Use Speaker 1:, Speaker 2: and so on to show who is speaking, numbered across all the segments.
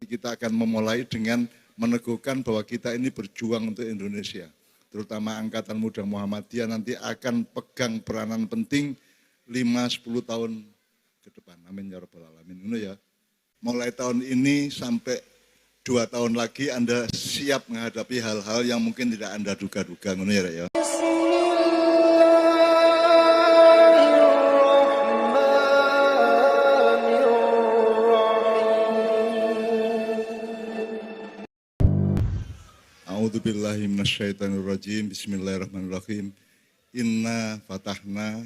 Speaker 1: Kita akan memulai dengan meneguhkan bahwa kita ini berjuang untuk Indonesia. Terutama Angkatan Muda Muhammadiyah nanti akan pegang peranan penting 5-10 tahun ke depan. Amin ya rabbal alamin. Ini ya. Mulai tahun ini sampai 2 tahun lagi Anda siap menghadapi hal-hal yang mungkin tidak Anda duga-duga. Ini ya. A'udzubillahi minasyaitonirrajim. Bismillahirrahmanirrahim. Inna fatahna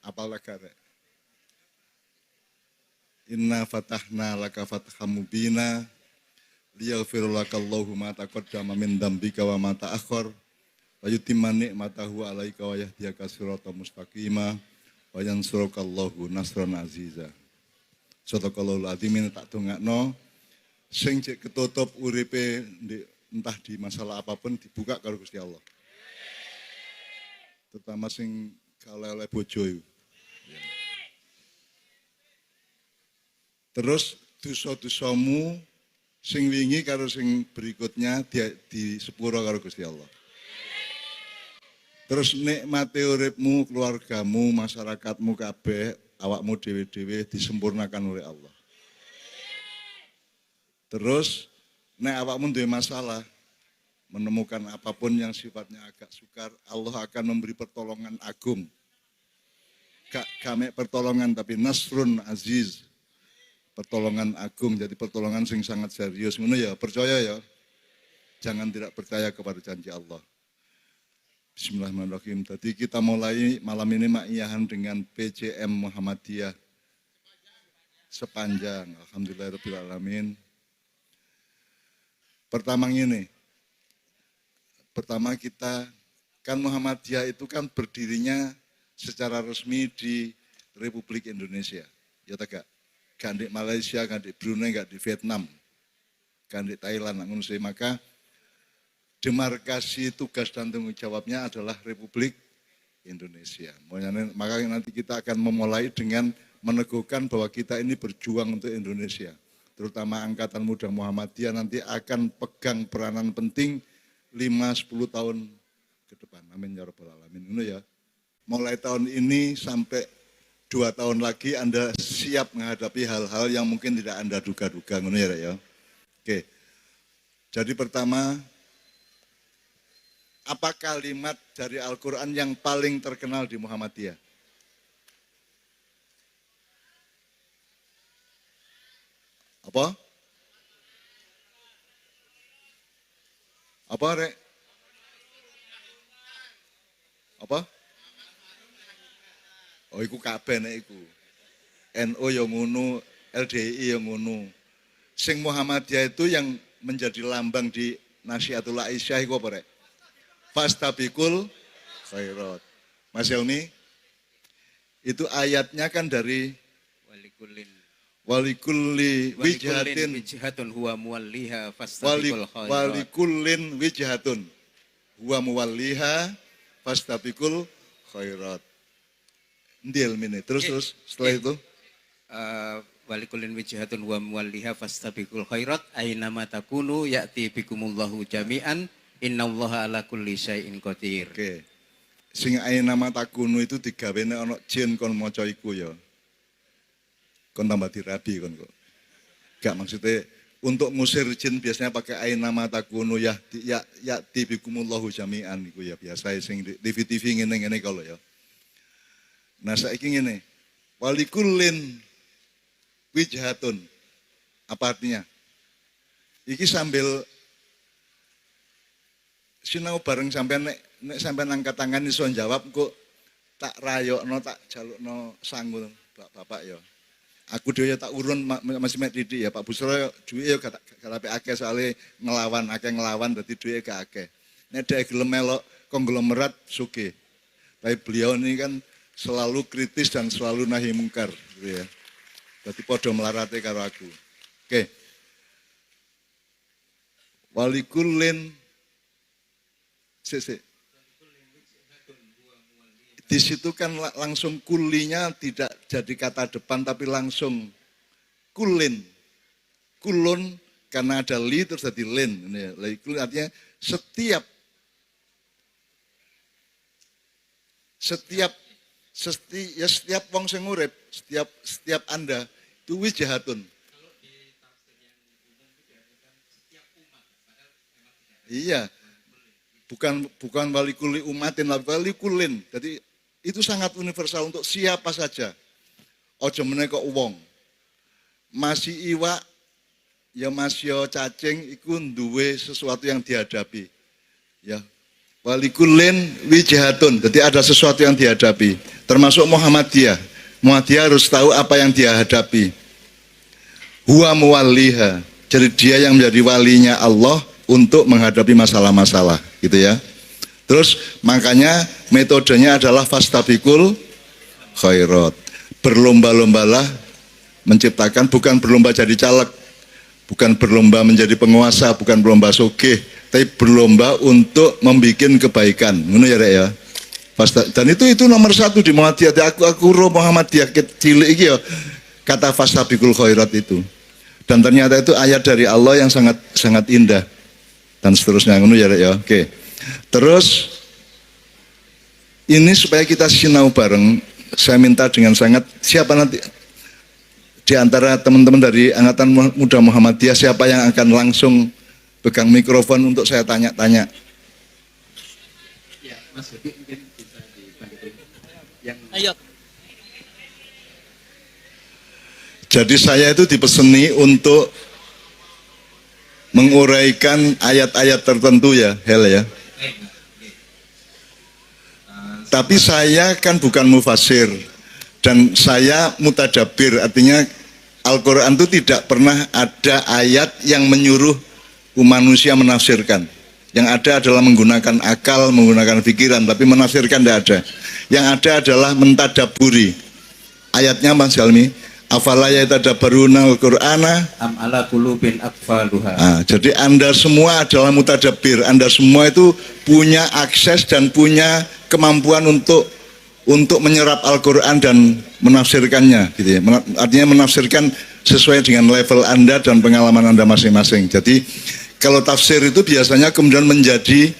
Speaker 1: apalaka rek? Inna fatahna laka fatham mubina liyaghfir lakallahu ma taqaddama min dzambika wa ma ta'akhkhar wa yutimma ni'matahu 'alaika wa yahdiyaka siratan mustaqima wa yansurukallahu nasran aziza. Sadaqallahul azim. Tak dongakno sing cek ketutup uripe entah di masalah apapun dibuka karo Gusti Allah. Terutama sing kalele bojo iku. Terus dosa-dosamu sing wingi karo sing berikutnya di sepuro karo Gusti Allah. Terus nikmate uripmu, keluargamu, masyarakatmu kabeh, awakmu dhewe-dhewe disempurnakan oleh Allah. Terus nek awakmu duwe masalah, menemukan apapun yang sifatnya agak sukar, Allah akan memberi pertolongan agung. Gak mek pertolongan tapi nasrun aziz. Pertolongan agung, jadi pertolongan sing sangat serius. Ngono ya, percaya ya. Jangan tidak percaya kepada janji Allah. Bismillahirrahmanirrahim. Tadi kita mulai malam ini ma'iyahan dengan PCM Muhammadiyah sepanjang. Alhamdulillahirabbil alamin. Pertama kita kan Muhammadiyah itu kan berdirinya secara resmi di Republik Indonesia. Ya tak gak? Gak di Malaysia, gak di Brunei, gak di Vietnam, gak di Thailand. Maka demarkasi tugas dan tanggung jawabnya adalah Republik Indonesia. Maka nanti kita akan memulai dengan meneguhkan bahwa kita ini berjuang untuk Indonesia. Terutama Angkatan Muda Muhammadiyah nanti akan pegang peranan penting 5-10 tahun ke depan. Amin ya rabbal alamin. Ini ya. Mulai tahun ini sampai 2 tahun lagi Anda siap menghadapi hal-hal yang mungkin tidak Anda duga-duga. Ini ya. Oke. Jadi pertama, apa kalimat dari Al-Quran yang paling terkenal di Muhammadiyah? Apa? Apa rek? Apa? Oh iku kabeh nek iku. NU yang ngono, LDI yang ngono. Sing Muhammadiyah itu yang menjadi lambang di Nasihatul Aisyah iku apa rek? Fastabiqul khairat. Mas Helmi, itu ayatnya kan dari walikulli wijhatun
Speaker 2: huwa muwalliha fastabiqul khairat.
Speaker 1: Walikullin wijhatun huwa muwalliha fastabiqul khairat. Ndil mini. Terus setelah itu
Speaker 2: walikullin wijhatun huwa muwalliha fastabiqul khairat ainama takunu ya'ti bikumullahu jami'an innallaha ala kulli syai'in qadir.
Speaker 1: Oke. Sing ainama takunu itu digawene ana jin kon maca iku ya. Kon tambah dirabi kon kok. Gak maksudnya untuk ngusir jin biasanya pakai ainama takunu ya'ti bikumullahu jami'an iku ya biasa sing di TV ngene-ngene kalau ya. Nah saiki ngene, walikullin wijhatun. Apa artinya? Iki sambil sinau bareng sampean nek sampean angkat tangan iso jawab kok tak rayokno tak jalukno sangu Bapak ya. Aku dhewe tak urun masih mek didik ya Pak Busro duwe ya gak akeh soalé ngelawan dadi duwe gak akeh. Nek dhek gelem melok konglomerat sugih. Tapi beliau ini kan selalu kritis dan selalu nahi mungkar gitu ya. Jadi podo melarate karo aku. Oke. Walikullin Di situ kan langsung kulinya tidak jadi kata depan tapi langsung kulin. kulun karena ada li terus jadi len. Laikulun artinya setiap wong sing urip, setiap Anda itu wijahatun. Iya, bukan walikuli umatin, walikulin. Jadi itu sangat universal untuk siapa saja. Ojo meneh kok wong. Masih iwak, ya masih cacing, iku duwe sesuatu yang dihadapi. Ya, walikulin wijahatun. Jadi ada sesuatu yang dihadapi. Termasuk Muhammadiyah. Muhammadiyah harus tahu apa yang dia hadapi. Huwa muwalliha. Jadi dia yang menjadi walinya Allah untuk menghadapi masalah-masalah, gitu ya. Terus makanya metodenya adalah fastabikul khairat. Berlomba-lombalah menciptakan, bukan berlomba jadi caleg, bukan berlomba menjadi penguasa, bukan berlomba sugih, tapi berlomba untuk membuat kebaikan. Ngono ya, Rek ya. Dan itu nomor satu di Muhammadiyah. Aku Muhammadiyah cilik iki ya, kata fastabikul khairat itu. Dan ternyata itu ayat dari Allah yang sangat sangat indah. Dan seterusnya, ngono ya, Rek ya. Oke. Terus ini supaya kita sinau bareng, saya minta dengan sangat, siapa nanti di antara teman-teman dari Angkatan Muda Muhammadiyah, siapa yang akan langsung pegang mikrofon untuk saya tanya-tanya?
Speaker 2: Ya, Mas Budi mungkin bisa dibantu.
Speaker 3: Ayo.
Speaker 1: Jadi saya itu dipeseni untuk menguraikan ayat-ayat tertentu ya, Hel ya. Tapi saya kan bukan mufasir dan saya mutadabir, artinya Al-Quran itu tidak pernah ada ayat yang menyuruh manusia menafsirkan. Yang ada adalah menggunakan akal, menggunakan pikiran, tapi menafsirkan tidak ada. Yang ada adalah mentadaburi. Ayatnya Mas Galmi, afala yatadabbaruna al-Qur'ana
Speaker 2: am ala qulubin aqfaluha.
Speaker 1: Jadi Anda semua adalah mutadabbir. Anda semua itu punya akses dan punya kemampuan untuk menyerap Al-Qur'an dan menafsirkannya gitu ya. Artinya menafsirkan sesuai dengan level Anda dan pengalaman Anda masing-masing. Jadi kalau tafsir itu biasanya kemudian menjadi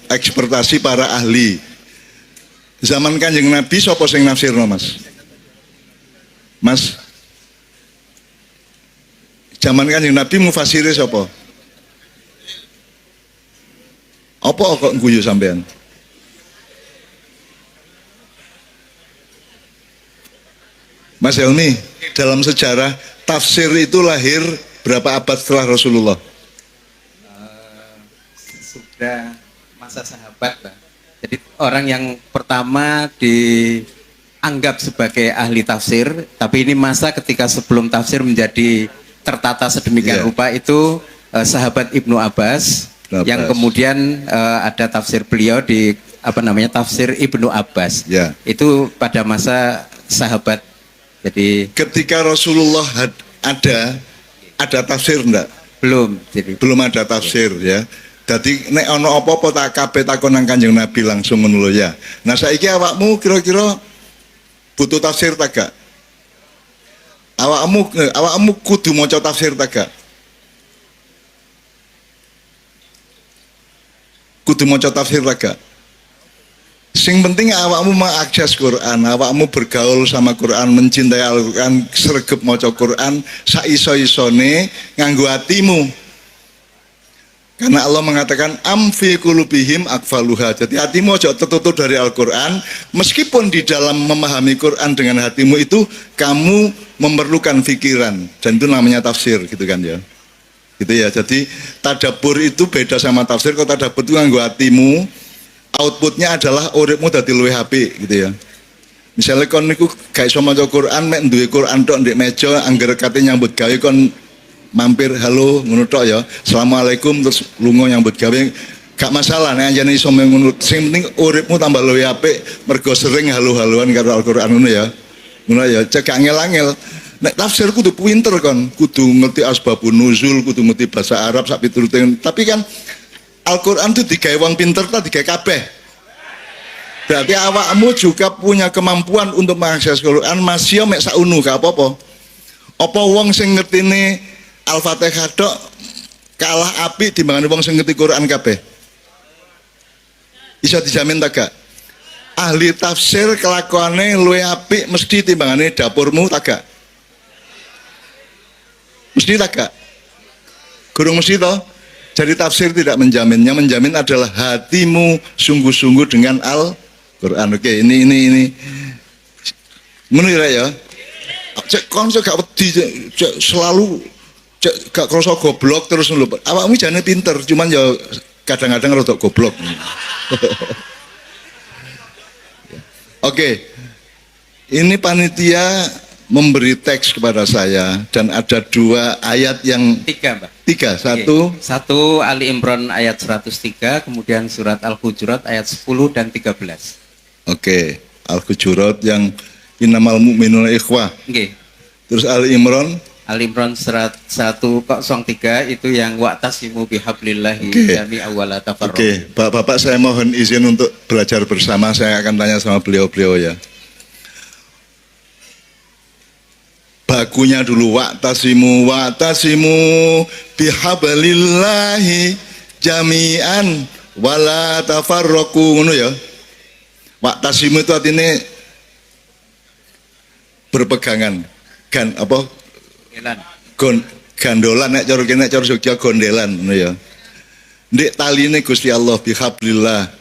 Speaker 1: ekspertasi para ahli. Zaman Kanjeng Nabi sapa sing nafsirno, Mas? Mas? Zaman Kanjeng Nabi mufasire sapa? Apa kok guyu sampean? Mas Helmi, dalam sejarah tafsir itu lahir berapa abad setelah Rasulullah?
Speaker 2: Sudah masa sahabat, Pak. Jadi orang yang pertama dianggap sebagai ahli tafsir, tapi ini masa ketika sebelum tafsir menjadi tertata sedemikian rupa itu sahabat Ibnu Abbas, yang kemudian ada tafsir beliau di tafsir Ibnu Abbas. Itu pada masa sahabat. Jadi
Speaker 1: ketika Rasulullah ada tafsir enggak?
Speaker 2: Belum. Jadi
Speaker 1: belum ada tafsir ya. Jadi nek ono apa-apa tak kabeh takon nang Kanjeng Nabi langsung ngono lho ya. Nah saiki awakmu kira-kira butuh tafsir tak gak? Awakmu kudu maca tafsir tak gak? Kudu maca tafsir tak gak? Sing penting awakmu mengakses Quran, awakmu bergaul sama Quran, mencintai Al-Quran, sregep maca Quran, saiso-isone nganggo atimu. Karena Allah mengatakan amfi qulubihim akfaluha. Jadi hatimu aja tertutup dari Al-Quran. Meskipun di dalam memahami Quran dengan hatimu itu kamu memerlukan pikiran, dan itu namanya tafsir, gitu kan ya. Gitu ya. Jadi tadabbur itu beda sama tafsir. Kalau tadabbur itu nganggo hatimu, outputnya adalah uripmu dadi luwih apik, gitu ya. Misalnya kon niku gak iso maca Quran, mek duwe Quran tok ndek meja, angger kate nyambut gawe kon mampir halo ngono tok ya. Assalamualaikum terus lunga nyambut gawe gak masalah nek anjene iso ngono. Sing penting uripmu tambah luwih apik mergo sering halo-haloan karo Al-Qur'an ngono ya. Ngono ya, cek angel-angel. Nek tafsir kudu pinter kon, kudu ngerti asbabun nuzul, kudu ngerti bahasa Arab sak piturute. Tapi kan Al-Qur'an itu digawe wong pinter ta digawe kabeh. Berarti awakmu juga punya kemampuan untuk mengakses Quran, masih mek sakunu gak apa-apa. Apa wong sing ngertine Al-Fatihah tok kalah apik timbangane wong sing ngerti Quran kabeh? Iso dijamin tak gak? Ahli tafsir kelakuane luwih apik mesti timbangane dapurmu tak gak? Mesti tak gak? Gurung mesti toh? Jadi tafsir tidak menjamin. Yang menjamin adalah hatimu sungguh-sungguh dengan Al-Quran. Oke, ini. Menurut ya? Cek konco gak wedi, cek selalu cek gak kroso goblok terus lho. Awakmu jane pinter, cuman ya kadang-kadang rada goblok. Oke. Ini panitia memberi teks kepada saya dan ada 2 ayat yang
Speaker 2: 3, Mbak.
Speaker 1: 3,
Speaker 2: Satu Ali Imran ayat 103, kemudian surat Al-Hujurat ayat 10 dan 13.
Speaker 1: Oke, Al-Hujurat yang innamal mu'minuna ikhwah.
Speaker 2: Nggih.
Speaker 1: Terus Ali Imran
Speaker 2: surat 103 itu yang wa'tasimu bihablillahi jami'an wa la tafarraqu.
Speaker 1: Oke, Bapak saya mohon izin untuk belajar bersama. Saya akan tanya sama beliau-beliau ya. Bakunya dulu wa'tasimu bihablillahi jami'an wa la tafarraqu ngono ya. Wa'tasimu itu artinya berpegangan. Gandolan nek cara kene cara Jogja gondelan ngono ya. Ndek taline Gusti Allah bihablillah.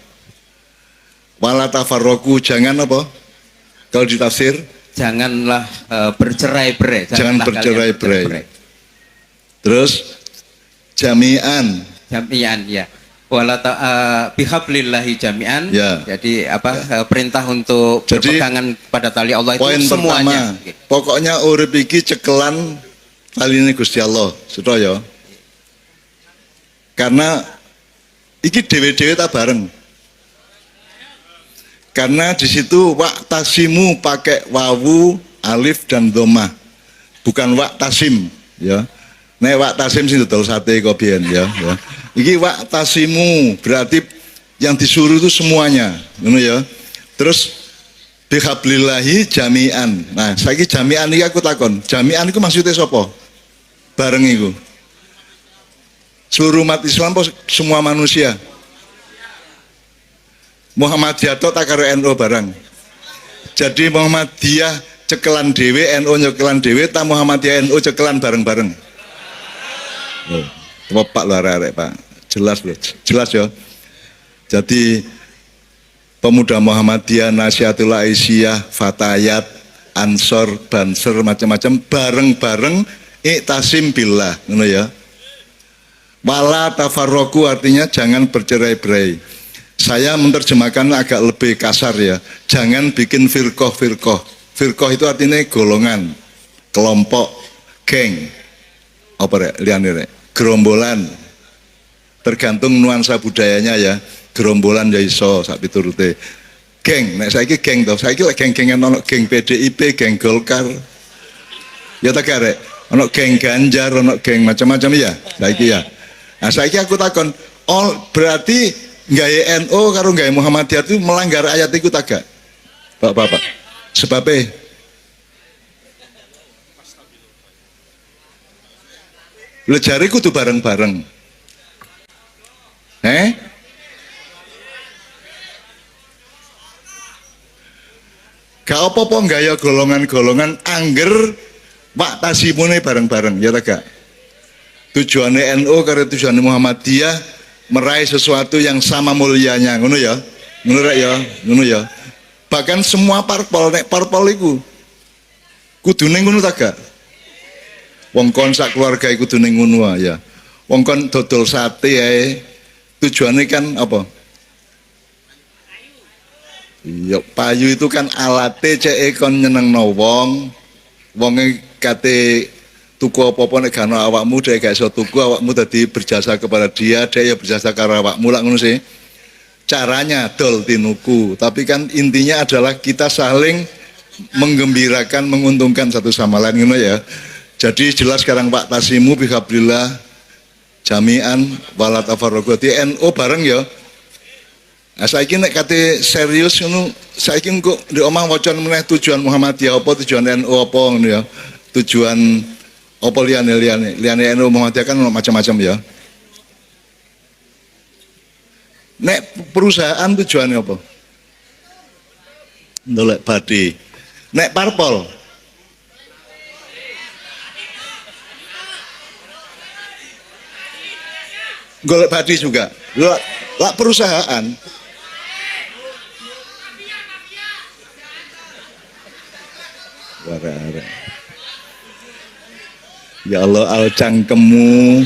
Speaker 1: Wala tafarraqu, jangan apa? Kalau ditafsir
Speaker 2: janganlah bercerai-berai.
Speaker 1: Jangan bercerai-berai. Terus jami'an
Speaker 2: ya. Wala bihablillahi jami'an.
Speaker 1: Ya.
Speaker 2: Jadi perintah untuk berpegangan pada tali Allah itu
Speaker 1: poin
Speaker 2: semuanya.
Speaker 1: Pertama, pokoknya urip iki cekelan taline Gusti Allah, sedaya. Karena iki dhewe-dhewe ta bareng. Karena di situ wa'tasimu pakai wawu, alif dan dhammah. Bukan wa'tasim, ya. Nek wa'tasim sing dodol sate kok biyen ya. Iki wa'tasimu berarti yang disuruh itu semuanya, ngono ya. Terus bihablillahi jami'an. Nah, saiki jami'an iki aku takon, jami'an iku maksudnya sapa? Bareng iku. Seluruh umat Islam apa semua manusia? Muhammadiyah tok tak karo NU barang. Jadi Muhammadiyah cekelan dhewe, NU nyekelan dhewe, ta Muhammadiyah NU cekelan bareng-bareng. Pak lho arek Pak. Jelas ya. Jadi pemuda Muhammadiyah, Nasihatul Aisyah, Fatayat, Ansor, Banser macam-macam bareng-bareng iktasim billah, ngono ya. Wala tafarraqu artinya jangan bercerai-berai. Saya menerjemahkan agak lebih kasar ya. Jangan bikin firqah. Firqah itu artinya golongan, kelompok, geng. Apa rek? Liane rek. Gerombolan. Tergantung nuansa budayanya ya. Gerombolan ya iso sak piturute. Geng, nek saiki geng to. Saiki lek geng-gengan ono geng PDIP, geng Golkar. Ya tak rek. Ono geng Ganjar, ono geng macam-macam ya. Saiki ya. Nah, saiki aku takon, berarti nggawe NU karo nggawe Muhammadiyah itu melanggar ayat itu tak gak? Bapak-bapak. Sebabnya lho jare kudu bareng-bareng. Gak apa-apa nggaya golongan-golongan angger wa'tasimune bareng-bareng, ya tak gak? Tujuannya NU karo tujuannya Muhammadiyah meraih sesuatu yang sama mulianya, ngono ya, ngono ya. Bahkan semua parpol nek parpol iku kudune ngono ta gak? Wong kon sak keluarga iku kudune ngono ya. Wong kon dodol sate ae tujuannya kan apa? Iya, payu itu kan alate cek kon nyenengno wong. Wonge kate tuku apa-apa nek gak ono awakmu dhek gak iso tuku, awakmu dadi berjasa kepada dia ya berjasa karo awakmu lak ngono sih. Caranya dol tinuku, tapi kan intinya adalah kita saling menggembirakan, menguntungkan satu sama lain ngono ya. Jadi jelas sekarang Pak Tasimu bihablillah jami'an wala tafarraqu. NU bareng ya. Nah, saiki nek kate serius ngono, saiki engko ndek omah wacan meneh tujuan Muhammadiyah apa tujuan NU apa ngono ya. tujuan apa liyane NU Muhammadiyah kan macam-macam ya. Nek perusahaan tujuannya apa? Ndolek badi. Nek parpol golek badi juga. Lah perusahaan Wara-wara. Ya Allah, al cangkemmu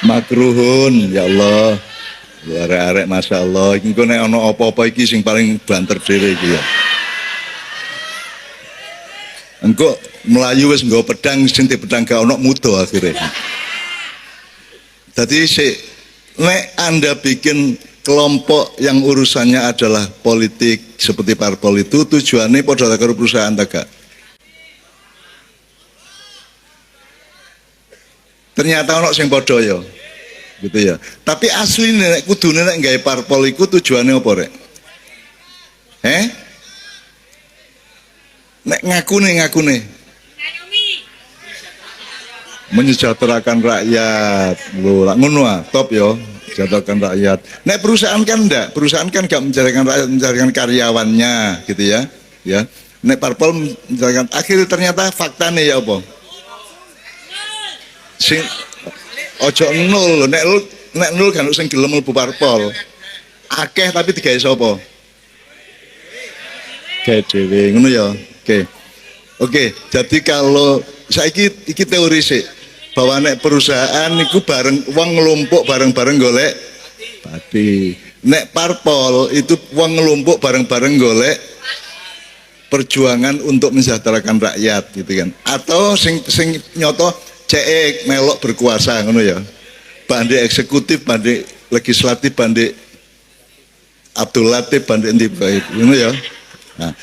Speaker 1: makruhun, ya Allah. Arek-arek Masya Allah, iki nek ana apa-apa iki sing paling banter dhewe iki ya. Engko melayu wis nggo pedang, sing pedang gak ono mudo akhirnya. Jadi nek Anda bikin kelompok yang urusannya adalah politik seperti parpol itu tujuannya pada karo perusahaan tak? Ternyata ono sing padha ya. Gitu ya. Tapi asline nek kudune nek gawe parpol iku tujuane apa rek? Nek ngakune menyejahterakan rakyat. Lho, lak ngono ah, top yo, menyejahterakan rakyat. Nek perusahaan kan enggak, perusahaan kan enggak menyejahterakan rakyat, menyejahterakan karyawannya, gitu ya. Ya. Nek parpol menyejahterakan akhirnya ternyata faktane ya apa? Sing ojo nol, nek nol kan sing gelem mlebu parpol. Akeh tapi digawe sapa? Gawe dhewe, ngono ya. Oke, jadi kalau saiki iki teori sih bahwa nek perusahaan niku bareng wong ngelumpuk bareng-bareng golek badi. Nek parpol itu wong ngelumpuk bareng-bareng golek perjuangan untuk mensejahterakan rakyat gitu kan. Atau sing nyoto cek melok berkuasa ngono ya. Bande eksekutif, bande legislatif, bande Abdul Latif, bande endi bae ngono ya. Nah,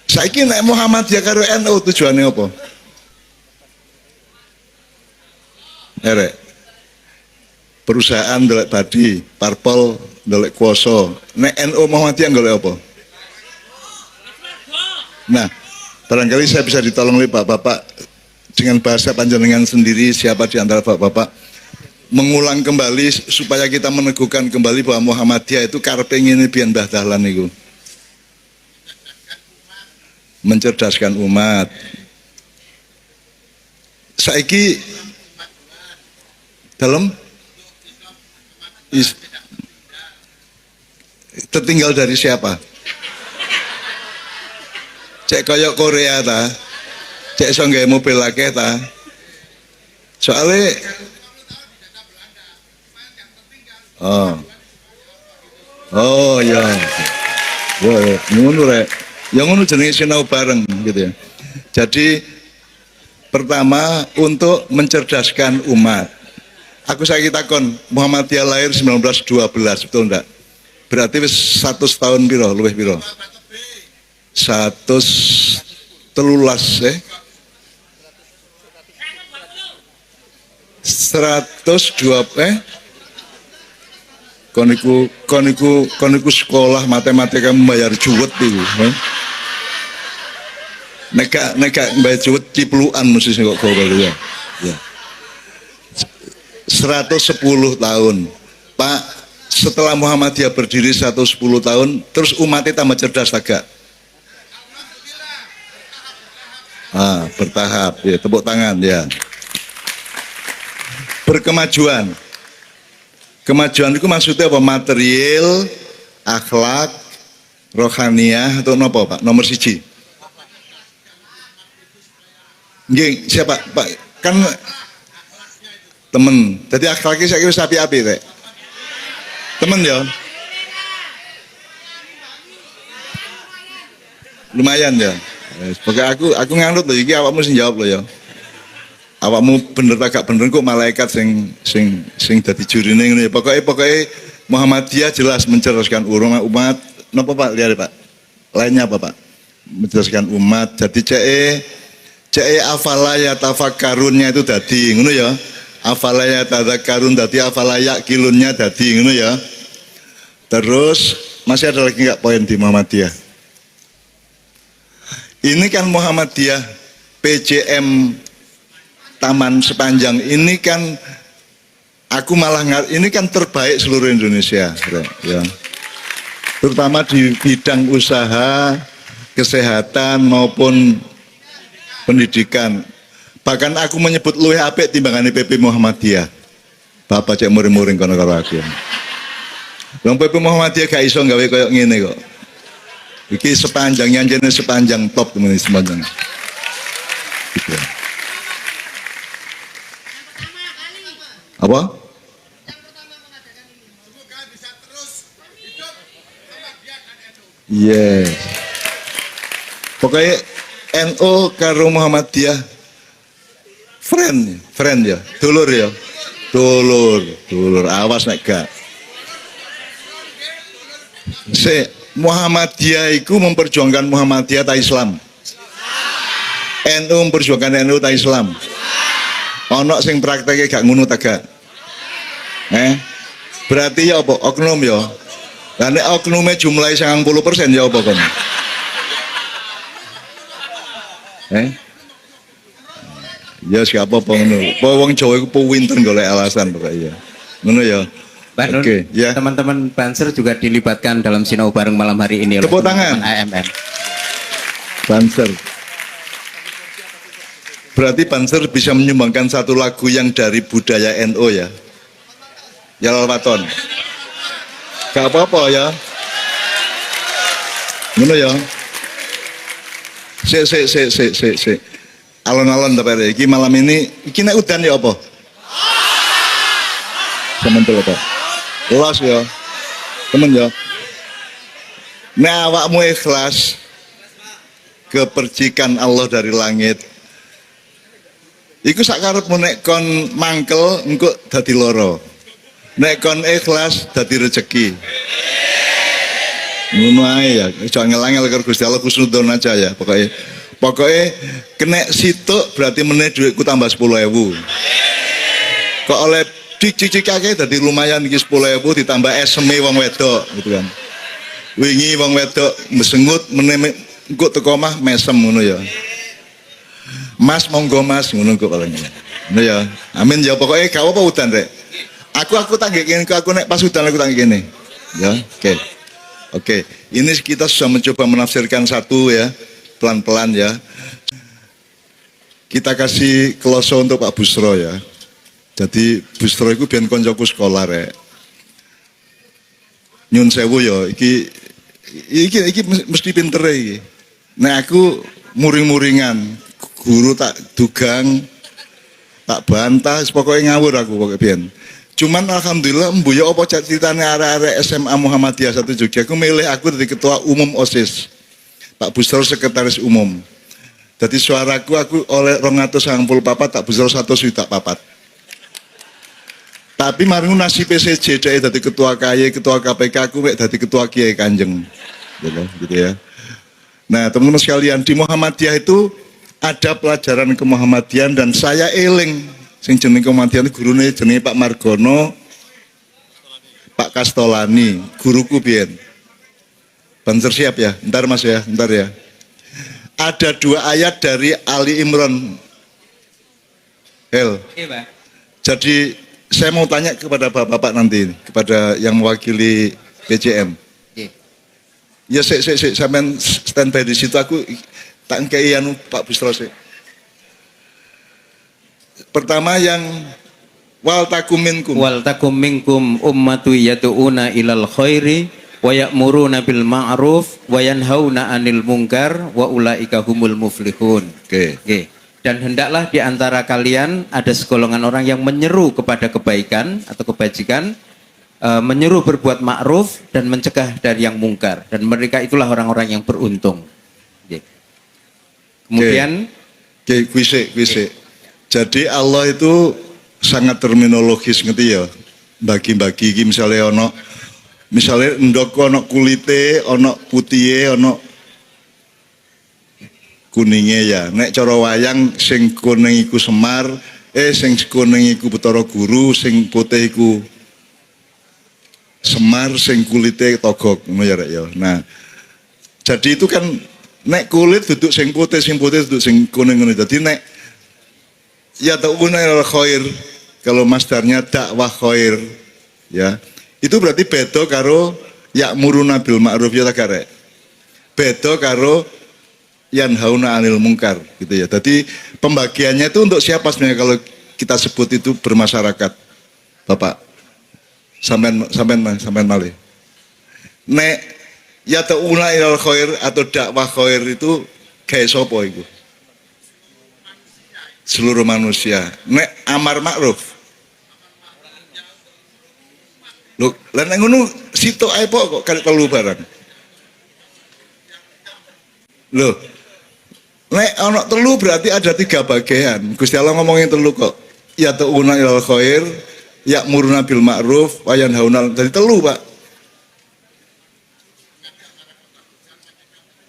Speaker 1: saiki nek Muhammadiyah karo NU tujuane apa? Erek. Perusahaan ndelek badi, parpol ndelek kuasa. Nek NU Muhammadiyah golek apa? Nah, barangkali saya bisa ditolong oleh Bapak dengan bahasa panjenengan sendiri, siapa di antara Bapak mengulang kembali supaya kita meneguhkan kembali bahwa Muhammadiyah itu karepe ngene biyen Mbah Dahlan niku. Mencerdaskan umat. Saiki dalam tertinggal dari siapa? Cek koyok Korea ta? Cek iso nggawe mobil akeh ta? Soale Oh ya. Wah, ngono rek. Ya ngono jenenge sinau bareng gitu ya. Jadi pertama untuk mencerdaskan umat. Aku saiki takon, Muhammadiyah lahir 1912, betul enggak? Berarti wis 100 tahun piro, luwih piro? 113 koniku sekolah matematika membayar juwet itu. Neka membayar juwet cipluan mesti sing kok ya. Ya. 110 tahun. Pak, setelah Muhammadiyah berdiri 110 tahun, terus umatnya tambah cerdas agak? Bertahap ya, tepuk tangan ya. Berkemajuan. Kemajuan itu maksudnya apa? Material, akhlak, rohaniah atau apa Pak? Nomor siji. Nggih, siapa Pak? Kan temen. Jadi akhlaknya saya kira api-api rek. Temen ya. Lumayan ya. Pokoknya aku nganut loh, iki awakmu sing jawab loh ya. Awakmu bener tak gak bener kok malaikat sing dadi jurine ngene ya. Pokoknya Muhammadiyah jelas mencerdaskan umat. Napa Pak? Lihat Pak. Lainnya apa Pak? Mencerdaskan umat. Jadi CE afalaya tafakkarunnya itu dadi ngono ya. Afalaya tadzakarun dadi afalaya kilunnya dadi ngono ya. Terus masih ada lagi enggak poin di Muhammadiyah? Ini kan Muhammadiyah PJM taman sepanjang ini kan aku malah ini kan terbaik seluruh Indonesia, ya. Terutama di bidang usaha, kesehatan maupun pendidikan. Bahkan aku menyebut luwih apik timbangane PP Muhammadiyah. Bapak cek muring-muring kono karo aku. Wong PP Muhammadiyah gak iso gawe koyo ngene kok. Iki sepanjangnya jane sepanjang top temen sepanjang. Gitu. Apa? Yes. Pokoknya NU karo Muhammadiyah friend ya, dulur ya. Dulur, awas nek gak. Muhammadiyah itu memperjuangkan Muhammadiyah ta Islam. NU memperjuangkan NU ta Islam. Ono sing prakteknya gak ngono ta gak? Berarti ya apa? Oknum ya. Lah nek oknume jumlahe 90% ya apa kon? Ya siapa ngono. Wong Jawa iku pinter golek alasan pokoknya. Ngono ya.
Speaker 2: Oke, ya. Teman-teman Banser juga dilibatkan dalam sinau bareng malam hari ini.
Speaker 1: Tepuk tangan.
Speaker 2: AMM.
Speaker 1: Banser. Berarti Banser bisa menyumbangkan satu lagu yang dari budaya NU ya. Ya Waton. Gak apa-apa ya. Ngono ya. Sik. Alon-alon tapi iki malam ini iki nek udan ya apa? Sementul apa? Los ya. Temen ya. Nah awakmu ikhlas kepercikan Allah dari langit. Iku sakarepmu nek kon mangkel engko dadi loro. Nek kon ikhlas dadi rezeki. Ngono ae ya. Aja ngel-ngel karo Gusti Allah kusnudon aja ya pokoknya. Pokoknya kena situk berarti meneh duitku tambah 10.000. Kok oleh dicicikake dadi lumayan iki 10.000 ditambah eseme wong wedok gitu kan. Wingi wong wedok mesengut meneh engko teko omah mesem ngono ya. Mas monggo Mas ngono kok paling. Ngono ya. Amin ya pokoknya gak apa udan rek. Aku tak ngene aku nek pas udan aku tak ngene. Ya, oke. Ini kita sudah mencoba menafsirkan satu ya. Pelan-pelan ya. Kita kasih kloso untuk Pak Busro ya. Jadi Busro itu biar koncoku sekolah rek. Nyun sewu ya. Iki mesti pinter iki. Nah aku muring-muringan. Guru tak dugang, tak bantah. Pokoknya ngawur aku pokoknya biar. Cuman alhamdulillah mbuya apa ceritane arek-arek SMA Muhammadiyah 1 Jogja. Aku milih aku dari ketua umum OSIS. Pak Busro sekretaris umum. Jadi suaraku aku oleh 294 tak Busro 1 juta papat. Tapi maringu nasi PCJ dari ketua KY, ketua KPK aku dari ketua Kiai Kanjeng. Gitu ya. Nah teman-teman sekalian di Muhammadiyah itu ada pelajaran kemuhammadian dan saya eling sing jeneng kemuhammadian gurune jenenge Pak Margono, Pak Kastolani, guruku biyen. Banser siap ya, ntar mas ya, ntar ya. Ada 2 ayat dari Ali Imran. Jadi saya mau tanya kepada bapak-bapak nanti, kepada yang mewakili PCM. Ya sampean standby di situ aku tak ngkei anu Pak Busro sih. Pertama yang wal takum minkum
Speaker 2: ummatu yad'una ilal khairi wa ya'muruna bil ma'ruf wa yanhauna 'anil munkar wa ulaika humul muflihun.
Speaker 1: Oke.
Speaker 2: Dan hendaklah di antara kalian ada segolongan orang yang menyeru kepada kebaikan atau kebajikan, menyeru berbuat ma'ruf dan mencegah dari yang mungkar, dan mereka itulah orang-orang yang beruntung. Kemudian
Speaker 1: kuisik. Jadi Allah itu sangat terminologis ngerti ya. Bagi-bagi iki misalnya endok ono kulite, ono putihe, ono kuninge ya. Nek cara wayang sing kuning iku Semar, sing kuning iku Bathara Guru, sing putih iku Semar, sing kulite Togog ngono ya rek ya. Nah, jadi itu kan nek kulit duduk sing putih duduk sing kuning ngono. Jadi nek yad'una ilal khair, kalau masdarnya dakwah khair, ya. Itu berarti beda karo ya'muruna bil ma'ruf ya tak arek. Beda karo yanhauna 'anil munkar gitu ya. Jadi pembagiannya itu untuk siapa sebenarnya kalau kita sebut itu bermasyarakat? Bapak. Sampean malih. Nek yad'una ilal khair atau dakwah khair itu gawe sapa iku? Seluruh manusia. Nek amar ma'ruf. Lho, lan ngono sitok ae kok kali telu barang. Loh. Nek ana telu berarti ada 3 bagian. Gusti Allah ngomongin telu kok. Ya ta'una ilal khair, ya'muruna bil ma'ruf, wa yanhauna. Jadi telu, Pak.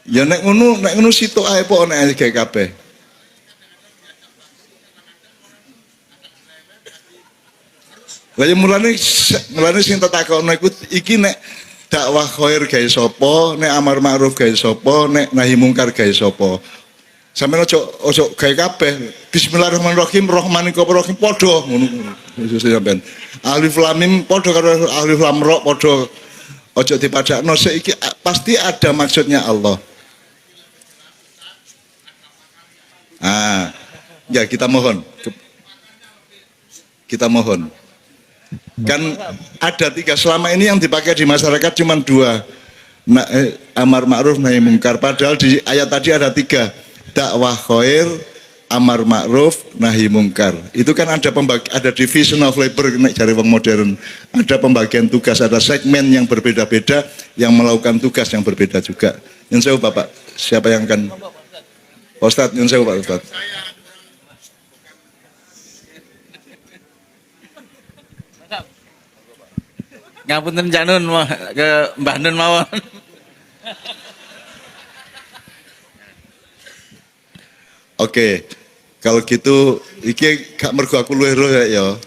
Speaker 1: Ya nek ngono sitok ae kok nek gawe kabeh. Lah mulane sing tak takokno iku iki nek dakwah khair gawe sapa, nek amar ma'ruf gawe sapa, nek nahi mungkar gawe sapa. Sampeyan ojo gawe kabeh. Bismillahirrahmanirrahim, Rahmanika Rahim padha ngono. Yesus sampeyan. Alif lam mim padha karo alif lam ra padha. Ojo dipadakno saiki pasti ada maksudnya Allah. Ya kita mohon. Kita mohon. Kan ada 3 selama ini yang dipakai di masyarakat cuma 2, amar ma'ruf nahi mungkar, padahal di ayat tadi ada 3, dakwah khair, amar ma'ruf nahi mungkar. Itu kan ada division of labor nek cari wong modern, ada pembagian tugas, ada segmen yang berbeda-beda yang melakukan tugas yang berbeda juga. Nyun sewu Bapak, siapa yang akan Ustadz? Nyun sewu Pak Ustadz.
Speaker 3: Ngapunten Cak Nun ke Mbah Nun mawon.
Speaker 1: Oke, kalau gitu iki gak mergo aku luwih roh ya.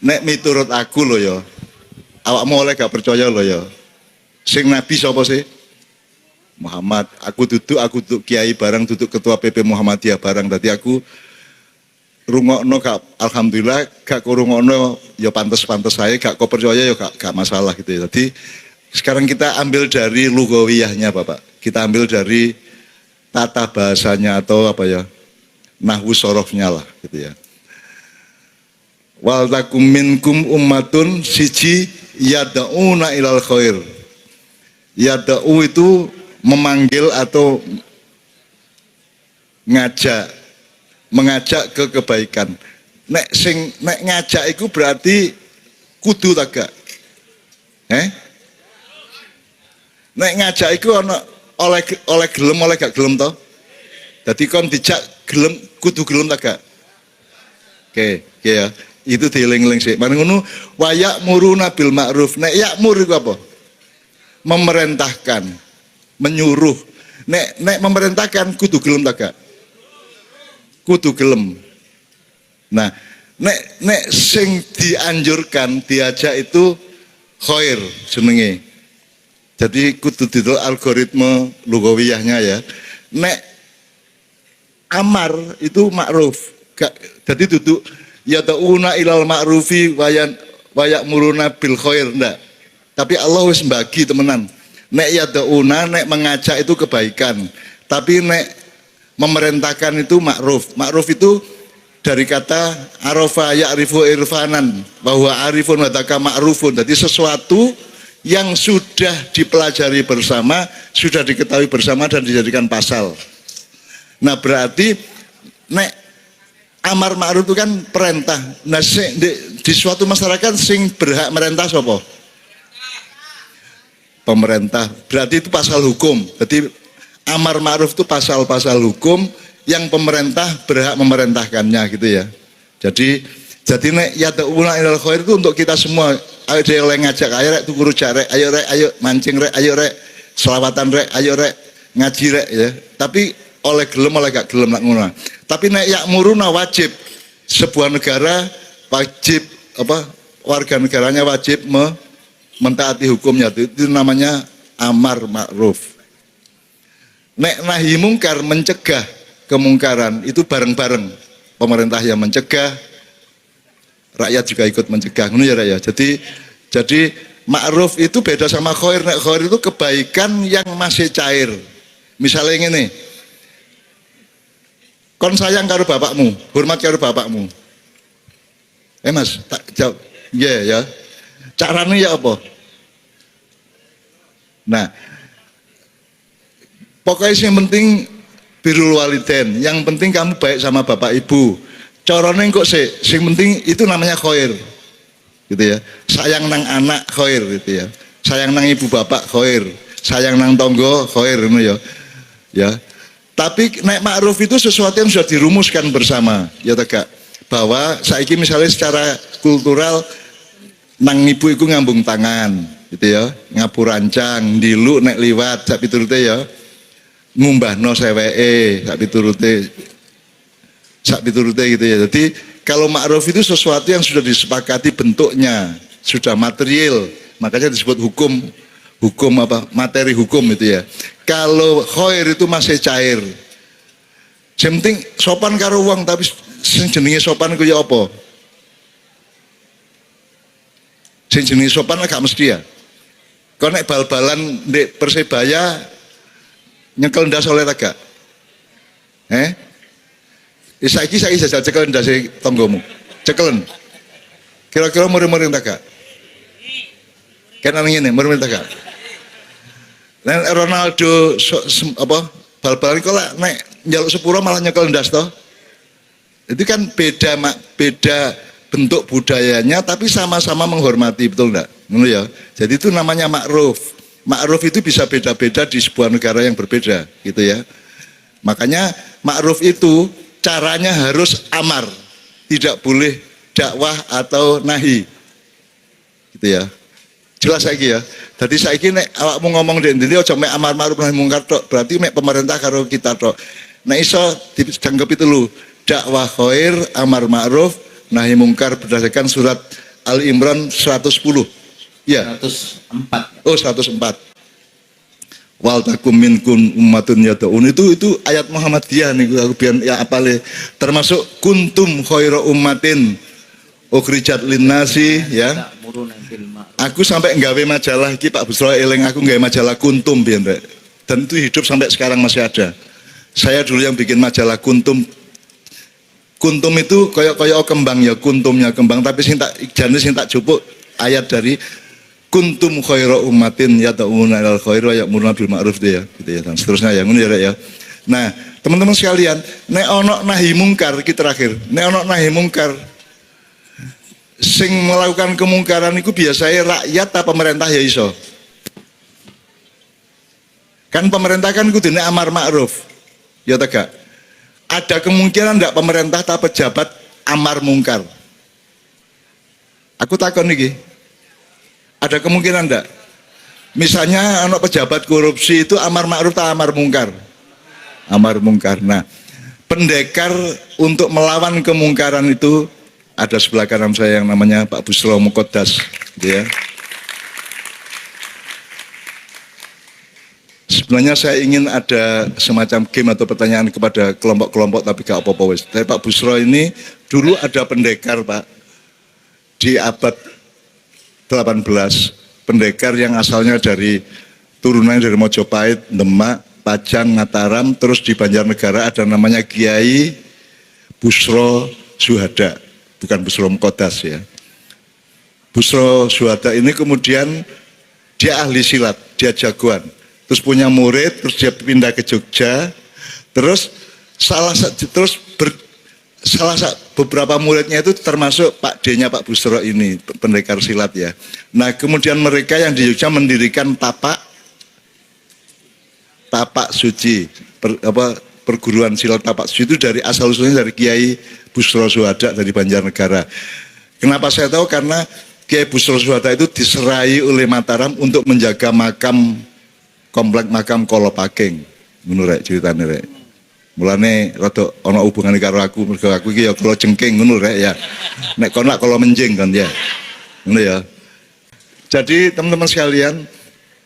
Speaker 1: Nek miturut aku lho ya. Awakmu oleh gak percaya lho ya. Sing nabi sapa sih? Muhammad. Aku duduk kiai barang, duduk ketua PP Muhammadiyah barang. Dadi aku rungokno gak, alhamdulillah gak kurungokno ya pantes-pantes saya, gak kok percaya ya gak masalah gitu ya. Jadi sekarang kita ambil dari lugawiyahnya Bapak, kita ambil dari tata bahasanya atau apa ya, nahwu sorofnya lah gitu ya. Wal takum minkum ummatun siji yad'una ilal khair. Yad'u itu memanggil atau mengajak ke kebaikan. Nek ngajak itu berarti kudu tak gak? Nek ngajak itu oleh gelem oleh gak gelem to? Dadi kon dijak gelem kudu gelem tak gak? Oke ya. Itu dieling-eling sih. Mari ngono wa ya'muruna bil ma'ruf. Nek ya'mur itu apa? Memerintahkan, menyuruh. Nek memerintahkan kudu gelem tak gak? Kudu gelem. Nah, nek sing dianjurkan diajak itu khair jenenge. Jadi kudu didol algoritma lugawiyahnya ya. Nek amar itu ma'ruf. Jadi duduk ya ta'una ilal ma'rufi wa ya'muruna bil khair ndak. Tapi Allah wis mbagi temenan. Nek ya ta'una nek mengajak itu kebaikan. Tapi nek memerintahkan itu ma'ruf. Ma'ruf itu dari kata arafa ya'rifu irfanan, bahwa arifun wadaka ma'rufun. Jadi sesuatu yang sudah dipelajari bersama, sudah diketahui bersama dan dijadikan pasal. Nah berarti nek amar ma'ruf itu kan perintah. Nah di suatu masyarakat sing berhak merintah sapa? Pemerintah. Berarti itu pasal hukum. Jadi amar ma'ruf itu pasal-pasal hukum yang pemerintah berhak memerintahkannya gitu ya. Jadi nek yad'una ilal khair itu untuk kita semua. Ayo dhewe oleh ngajak, ayo rek tuku rujak rek, ayo mancing rek, ayo rek selawatan rek, ayo rek ngaji rek ya. Tapi oleh gelem oleh gak gelem nak ngono. Tapi nek ya'muruna wajib, sebuah negara wajib warga negaranya wajib mentaati hukumnya. Itu namanya amar ma'ruf. Nek nahi mungkar mencegah kemungkaran itu bareng-bareng. pemerintah yang mencegah, rakyat juga ikut mencegah, ngono ya rakyat. Jadi ma'ruf itu beda sama khair. Nek khair itu kebaikan yang masih cair. Misalnya ngene, kon sayang karo bapakmu, hormat karo bapakmu. Mas, tak jawab, ya. Caranya ya apa? Nah, pokoknya yang penting birrul walidain, yang penting kamu baik sama bapak ibu. Caranya kok sing penting itu namanya khair. Gitu ya. Sayang nang anak khair gitu ya. Sayang nang ibu bapak khair. Sayang nang tonggo khair ngono ya. Ya. Tapi nek ma'ruf itu sesuatu yang sudah dirumuskan bersama, ya tegak. Bahwa saiki misalnya secara kultural nang ibu iku ngambung tangan, gitu ya. Ngapurancang, ndilu nek liwat sak piturute ya. Ngumbahno seweke sak piturute gitu ya. Jadi kalau ma'ruf itu sesuatu yang sudah disepakati bentuknya, sudah material, makanya disebut hukum materi hukum itu ya. Kalau khair itu masih cair. Yang penting sopan karo wong, tapi sing jenenge sopan ku ya apa? Sing jenenge sopan gak mesti ya. Kau nek bal-balan di Persebaya nyekel ndas oleh tagak. Saiki jajal cekelen ndase tonggomu. Cekelen. Kira-kira murid-murid tagak. Kan ngene, murid tagak. Nek Ronaldo bal-balan kok nek njaluk sepuro malah nyekel ndas toh. Itu kan beda bentuk budayanya tapi sama-sama menghormati, betul enggak? Ngono ya. Jadi itu namanya ma'ruf. Ma'ruf itu bisa beda-beda di sebuah negara yang berbeda, gitu ya. Makanya ma'ruf itu caranya harus amar, tidak boleh dakwah atau nahi, gitu ya. Jelas saiki ya. Jadi saiki nek awakmu ngomong ndek ndi aja mek amar ma'ruf nahi mungkar tok, berarti mek pemerintah karo kita tok. Nek iso dianggap itu lho, dakwah khair, amar ma'ruf, nahi mungkar berdasarkan surat Al-Imran 110. Ya.
Speaker 2: 104.
Speaker 1: Oh, 104. Wal takum minkum ummatun yad'un, itu ayat Muhammadiyah nih aku biar ya apale, termasuk kuntum khaira ummatin ukhrijat linnasi ya. Aku sampai nggawe majalah iki Pak Busro eling, aku nggawe majalah kuntum biar rek. Dan itu hidup sampai sekarang masih ada. Saya dulu yang bikin majalah kuntum. Kuntum itu koyok kembang ya, kuntumnya kembang, tapi sing tak jane sing tak jupuk ayat dari kuntum khaira ummatin yad'una ilal khair wa ya'muruna bil ma'ruf ya, gitu ya. Dan seterusnya ya, ngono ya Rek ya. Nah, teman-teman sekalian, nek ana nahi mungkar iki terakhir. Nek ana nahi mungkar sing melakukan kemungkaran itu biasanya rakyat atau pemerintah ya iso. Kan pemerintah kan kudune amar ma'ruf. Ya tegak. Ada kemungkinan enggak pemerintah atau pejabat amar mungkar? Aku takon niki. Ada kemungkinan enggak? Misalnya anak pejabat korupsi itu amar ma'ruf atau amar mungkar? Amar mungkar. Nah, pendekar untuk melawan kemungkaran itu ada sebelah kanan saya yang namanya Pak Busro Muqaddas, ya. Sebenarnya saya ingin ada semacam game atau pertanyaan kepada kelompok-kelompok, tapi gak apa-apa wes. Tapi Pak Busro ini dulu ada pendekar Pak di abad 18, pendekar yang asalnya dari turunan dari Mojopahit, Demak, Pajang, Mataram, terus di Banjarnegara ada namanya Kiai Busro Suhada, bukan Busro Muqaddas ya. Busro Suhada ini kemudian dia ahli silat, dia jagoan. Terus punya murid, terus dia pindah ke Jogja, terus beberapa muridnya itu termasuk Pak D-nya Pak Busro ini, pendekar silat ya. Nah kemudian mereka yang di Jogja mendirikan tapak suci, perguruan silat tapak suci itu dari asal usulnya dari Kiai Busro Suhada dari Banjarnegara. Kenapa saya tahu? Karena Kiai Busro Suhada itu diserai oleh Mataram untuk menjaga komplek makam Kolopaking. Ngono rek ceritane rek. Mulane rada ana hubungane karo aku, mergo aku iki ya kula jengking ngono rek ya. Nek kono kula menjing kan ya. Ngono ya. Jadi teman-teman sekalian,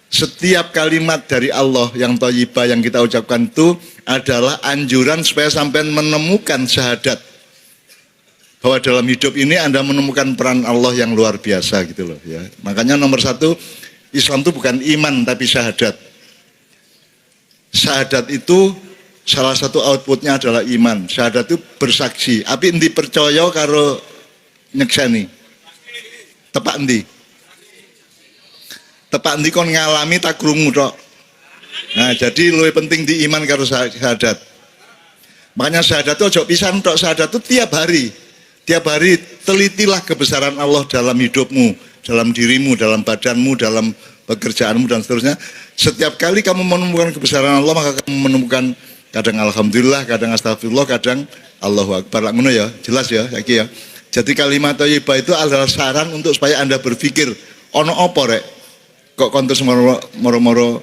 Speaker 1: setiap kalimat dari Allah yang thayyibah yang kita ucapkan itu adalah anjuran supaya sampai menemukan syahadat. bahwa dalam hidup ini Anda menemukan peran Allah yang luar biasa gitu loh ya. Makanya nomor satu, Islam itu bukan iman tapi syahadat. Syahadat itu salah satu outputnya adalah iman. Syahadat itu bersaksi. Api endi percaya karo nyekseni. Tepak endi? Tepak endi kon ngalami tak krungu tok. Nah, jadi lebih penting di iman karo syahadat. Makanya syahadat itu ojo pisan tok, syahadat itu tiap hari. Tiap hari telitilah kebesaran Allah dalam hidupmu, dalam dirimu, dalam badanmu, dalam pekerjaanmu dan seterusnya. Setiap kali kamu menemukan kebesaran Allah, maka kamu menemukan kadang alhamdulillah, kadang astagfirullah, kadang Allahu Akbar. Ngono ya, jelas ya, iki ya. Jadi kalimat thayyibah itu adalah saran untuk supaya Anda berpikir, ono apa rek? Kok kontes moro-moro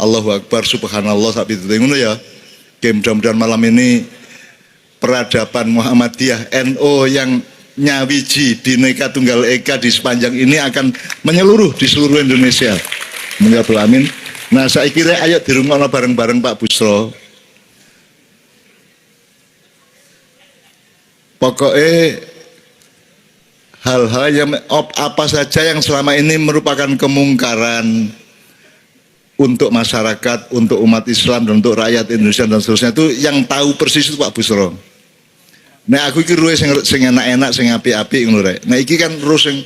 Speaker 1: Allahu Akbar, subhanallah sapi itu ngono ya. Oke, mudah-mudahan malam ini peradaban Muhammadiyah NU yang nyawiji Bhinneka Tunggal Ika di sepanjang ini akan menyeluruh di seluruh Indonesia. Amin. Nah, saya kira ayo dirungokno bareng-bareng Pak Busro. Pokoknya hal-hal yang apa saja yang selama ini merupakan kemungkaran untuk masyarakat, untuk umat Islam dan untuk rakyat Indonesia dan seterusnya itu yang tahu persis itu Pak Busro. Nah aku iki ruwe sing enak-enak, sing apik-apik ngono rek. Nah iki kan roh sing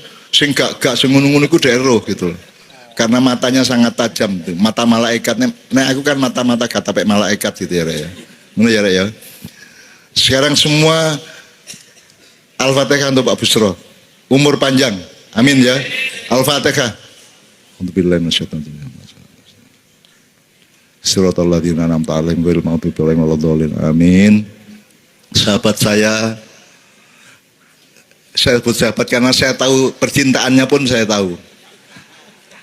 Speaker 1: gak sing ngono-ngono iku dhek roh gitu. Karena matanya sangat tajam tuh. Mata malaikatnya. Nah aku kan mata-mata kata pek malaikat gitu ya rek ya. Ngono ya rek ya. Sekarang semua Al-Fatihah untuk Pak Busro. Umur panjang. Amin ya. Al-Fatihah. Alhamdulillah minasyaitonir rajim. Siratal ladzina an'amta 'alaihim ghairil maghdubi 'alaihim waladdallin. Amin. Sahabat saya sebut sahabat karena saya tahu percintaannya pun saya tahu.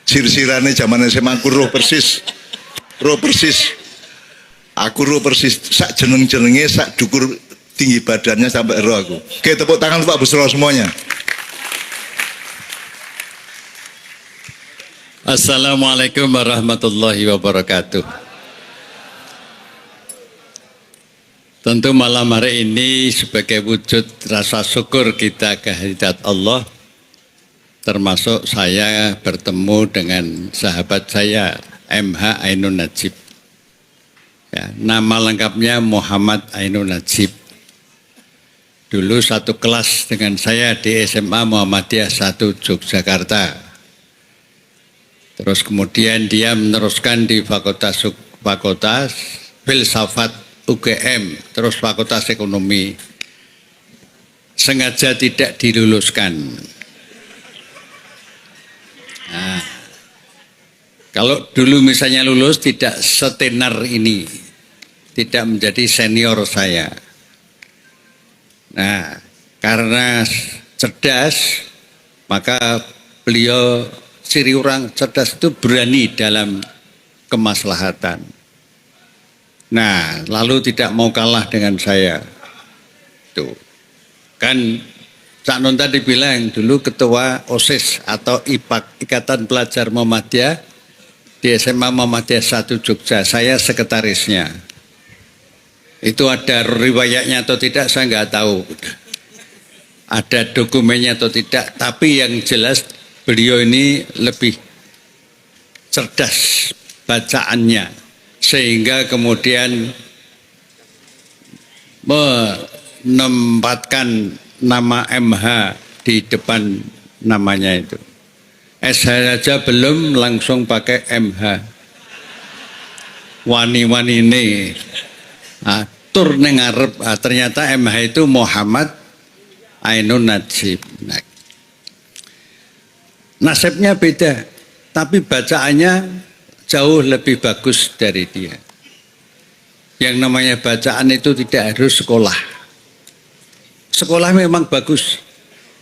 Speaker 1: Sir-sirane zaman SMA aku roh persis. Aku roh persis. Sak jeneng-jenenge, sak dukur tinggi badannya sampai roh aku. Oke, tepuk tangan Pak Busro semuanya.
Speaker 4: Assalamualaikum warahmatullahi wabarakatuh. Tentu malam hari ini sebagai wujud rasa syukur kita kehadirat Allah, termasuk saya bertemu dengan sahabat saya MH Ainun Najib. Ya, nama lengkapnya Muhammad Ainun Najib. Dulu satu kelas dengan saya di SMA Muhammadiyah 1 Yogyakarta. Terus kemudian dia meneruskan di Fakultas Filsafat UGM, terus Fakultas Ekonomi. Sengaja tidak diluluskan. Nah, kalau dulu misalnya lulus tidak setenar ini, tidak menjadi senior saya. Nah, karena cerdas, maka beliau ciri orang cerdas itu berani dalam kemaslahatan. Nah, lalu tidak mau kalah dengan saya. Tuh. Kan Cak Nun tadi bilang dulu ketua OSIS atau IPAK, Ikatan Pelajar Muhammadiyah di SMA Muhammadiyah 1 Jogja. Saya sekretarisnya. Itu ada riwayatnya atau tidak saya nggak tahu. Ada dokumennya atau tidak, tapi yang jelas beliau ini lebih cerdas bacaannya, sehingga kemudian menempatkan nama MH di depan namanya itu. SH saja belum langsung pakai MH. Wani-wani ini tur ning ngarep, ternyata MH itu Muhammad Ainun Najib. Nah, nasibnya beda, tapi bacaannya jauh lebih bagus dari dia. Yang namanya bacaan itu tidak harus sekolah. Sekolah memang bagus,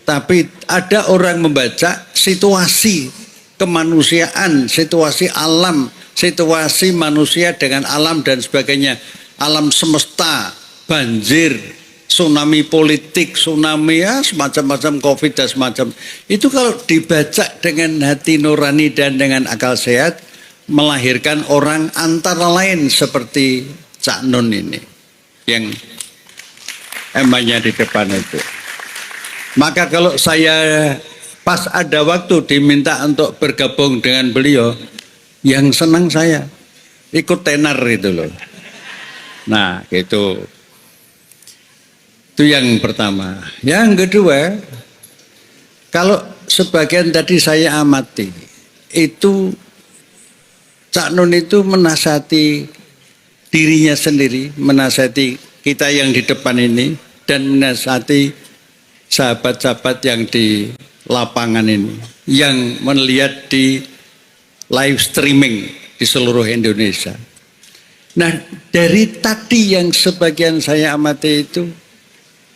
Speaker 4: tapi ada orang membaca situasi kemanusiaan, situasi alam, situasi manusia dengan alam dan sebagainya. Alam semesta, banjir, tsunami politik, tsunami ya semacam-macam COVID dan semacam. Itu kalau dibaca dengan hati nurani dan dengan akal sehat, melahirkan orang antara lain seperti Cak Nun ini yang emangnya di depan itu. Maka kalau saya pas ada waktu diminta untuk bergabung dengan beliau, yang senang saya ikut tenar itu loh. Nah, gitu. Itu yang pertama. Yang kedua, kalau sebagian tadi saya amati, itu Cak Nun itu menasihati dirinya sendiri, menasihati kita yang di depan ini, dan menasihati sahabat-sahabat yang di lapangan ini, yang melihat di live streaming di seluruh Indonesia. Nah, dari tadi yang sebagian saya amati itu,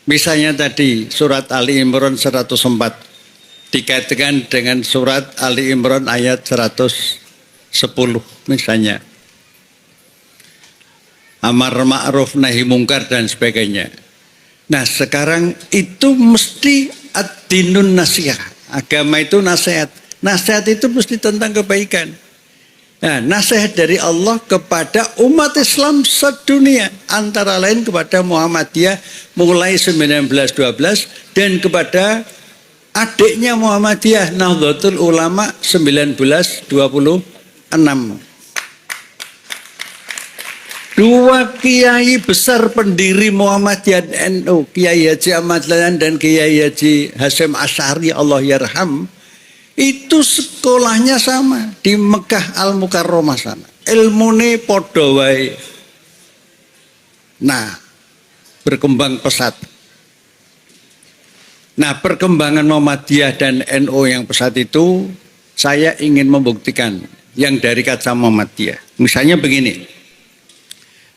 Speaker 4: misalnya tadi surat Ali Imran 104 dikaitkan dengan surat Ali Imran ayat 110 misalnya. Amar ma'ruf nahi mungkar dan sebagainya. Nah, sekarang itu mesti ad-dinun nasihat. Agama itu nasihat. Nasihat itu mesti tentang kebaikan. Nah, nasihat dari Allah kepada umat Islam sedunia, antara lain kepada Muhammadiyah mulai 1912 dan kepada adiknya Muhammadiyah Nahdlatul Ulama 1926. Dua kiai besar pendiri Muhammadiyah NU, Kiai Haji Ahmad Dahlan dan Kiai Haji Hasyim Asy'ari Allah yarham, itu sekolahnya sama di Mekah Al Mukarramah sana. Ilmune padha wae. Nah, berkembang pesat. Nah, perkembangan Muhammadiyah dan NU yang pesat itu saya ingin membuktikan yang dari kaca Muhammadiyah. Misalnya begini.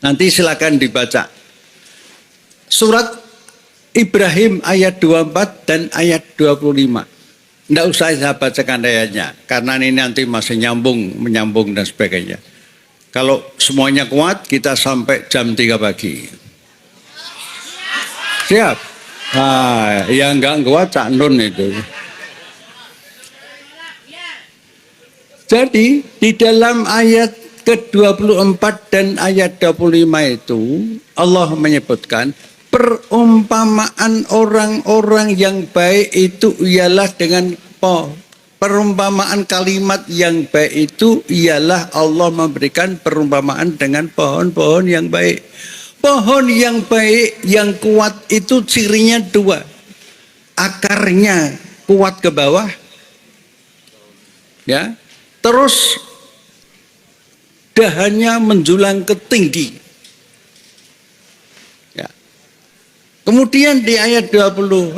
Speaker 4: Nanti silakan dibaca. Surat Ibrahim ayat 24 dan ayat 25. Tidak usah saya bacakan ayatnya, karena ini nanti masih menyambung dan sebagainya. Kalau semuanya kuat, kita sampai jam 3 pagi. Siap? Nah, yang enggak kuat Cak Nun itu. Jadi, di dalam ayat ke-24 dan ayat 25 itu Allah menyebutkan perumpamaan orang-orang yang baik itu ialah dengan perumpamaan kalimat yang baik itu ialah Allah memberikan perumpamaan dengan pohon-pohon yang baik. Pohon yang baik yang kuat itu cirinya dua. Akarnya kuat ke bawah. Ya. Terus dahannya menjulang ke tinggi. Ya. Kemudian di ayat 25,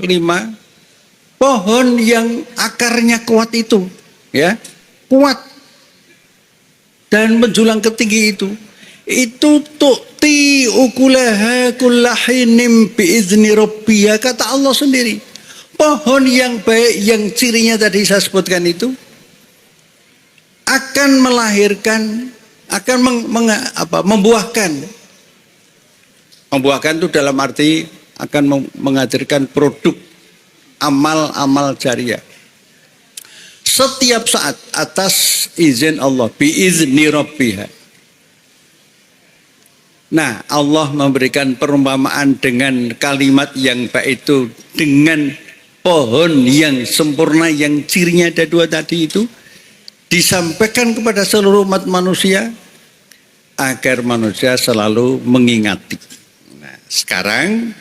Speaker 4: pohon yang akarnya kuat itu, ya, kuat dan menjulang ke tinggi itu tu'ti ukulaha kullahinim biizni rabbiha, kata Allah sendiri. Pohon yang baik yang cirinya tadi saya sebutkan itu akan melahirkan, akan membuahkan. Membuahkan itu dalam arti akan menghadirkan produk amal-amal jariah. Setiap saat atas izin Allah, biizni rabbiha. Nah, Allah memberikan perumpamaan dengan kalimat yang baik itu, dengan pohon yang sempurna yang cirinya ada dua tadi itu, disampaikan kepada seluruh umat manusia agar manusia selalu mengingati. Nah, sekarang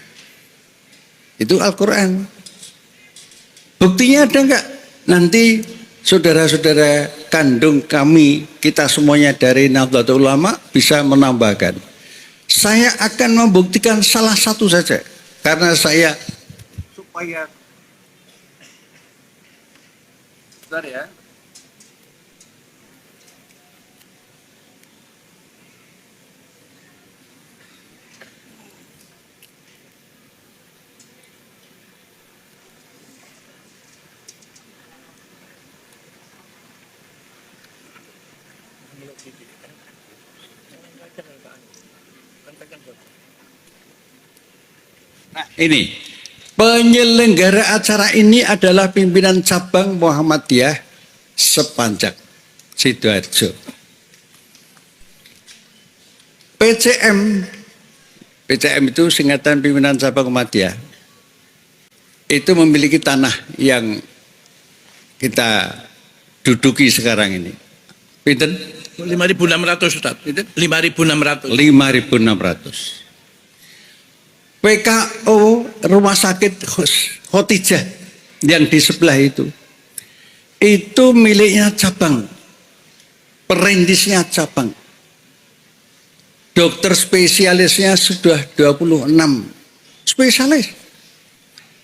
Speaker 4: itu Al-Quran. Buktinya ada enggak? Nanti saudara-saudara kandung kami, kita semuanya dari Nahdlatul Ulama bisa menambahkan. Saya akan membuktikan salah satu saja, karena saya supaya bentar ya. Nah, ini penyelenggara acara ini adalah pimpinan cabang Muhammadiyah Sepanjak Sidoarjo. PCM itu singkatan pimpinan cabang Muhammadiyah. itu memiliki tanah yang kita duduki sekarang ini. Pinten?
Speaker 3: 5.600 Ustaz. 5.600.
Speaker 4: 5.600. PKO Rumah Sakit Khotijah yang di sebelah itu miliknya cabang, perintisnya cabang. Dokter spesialisnya sudah 26 spesialis.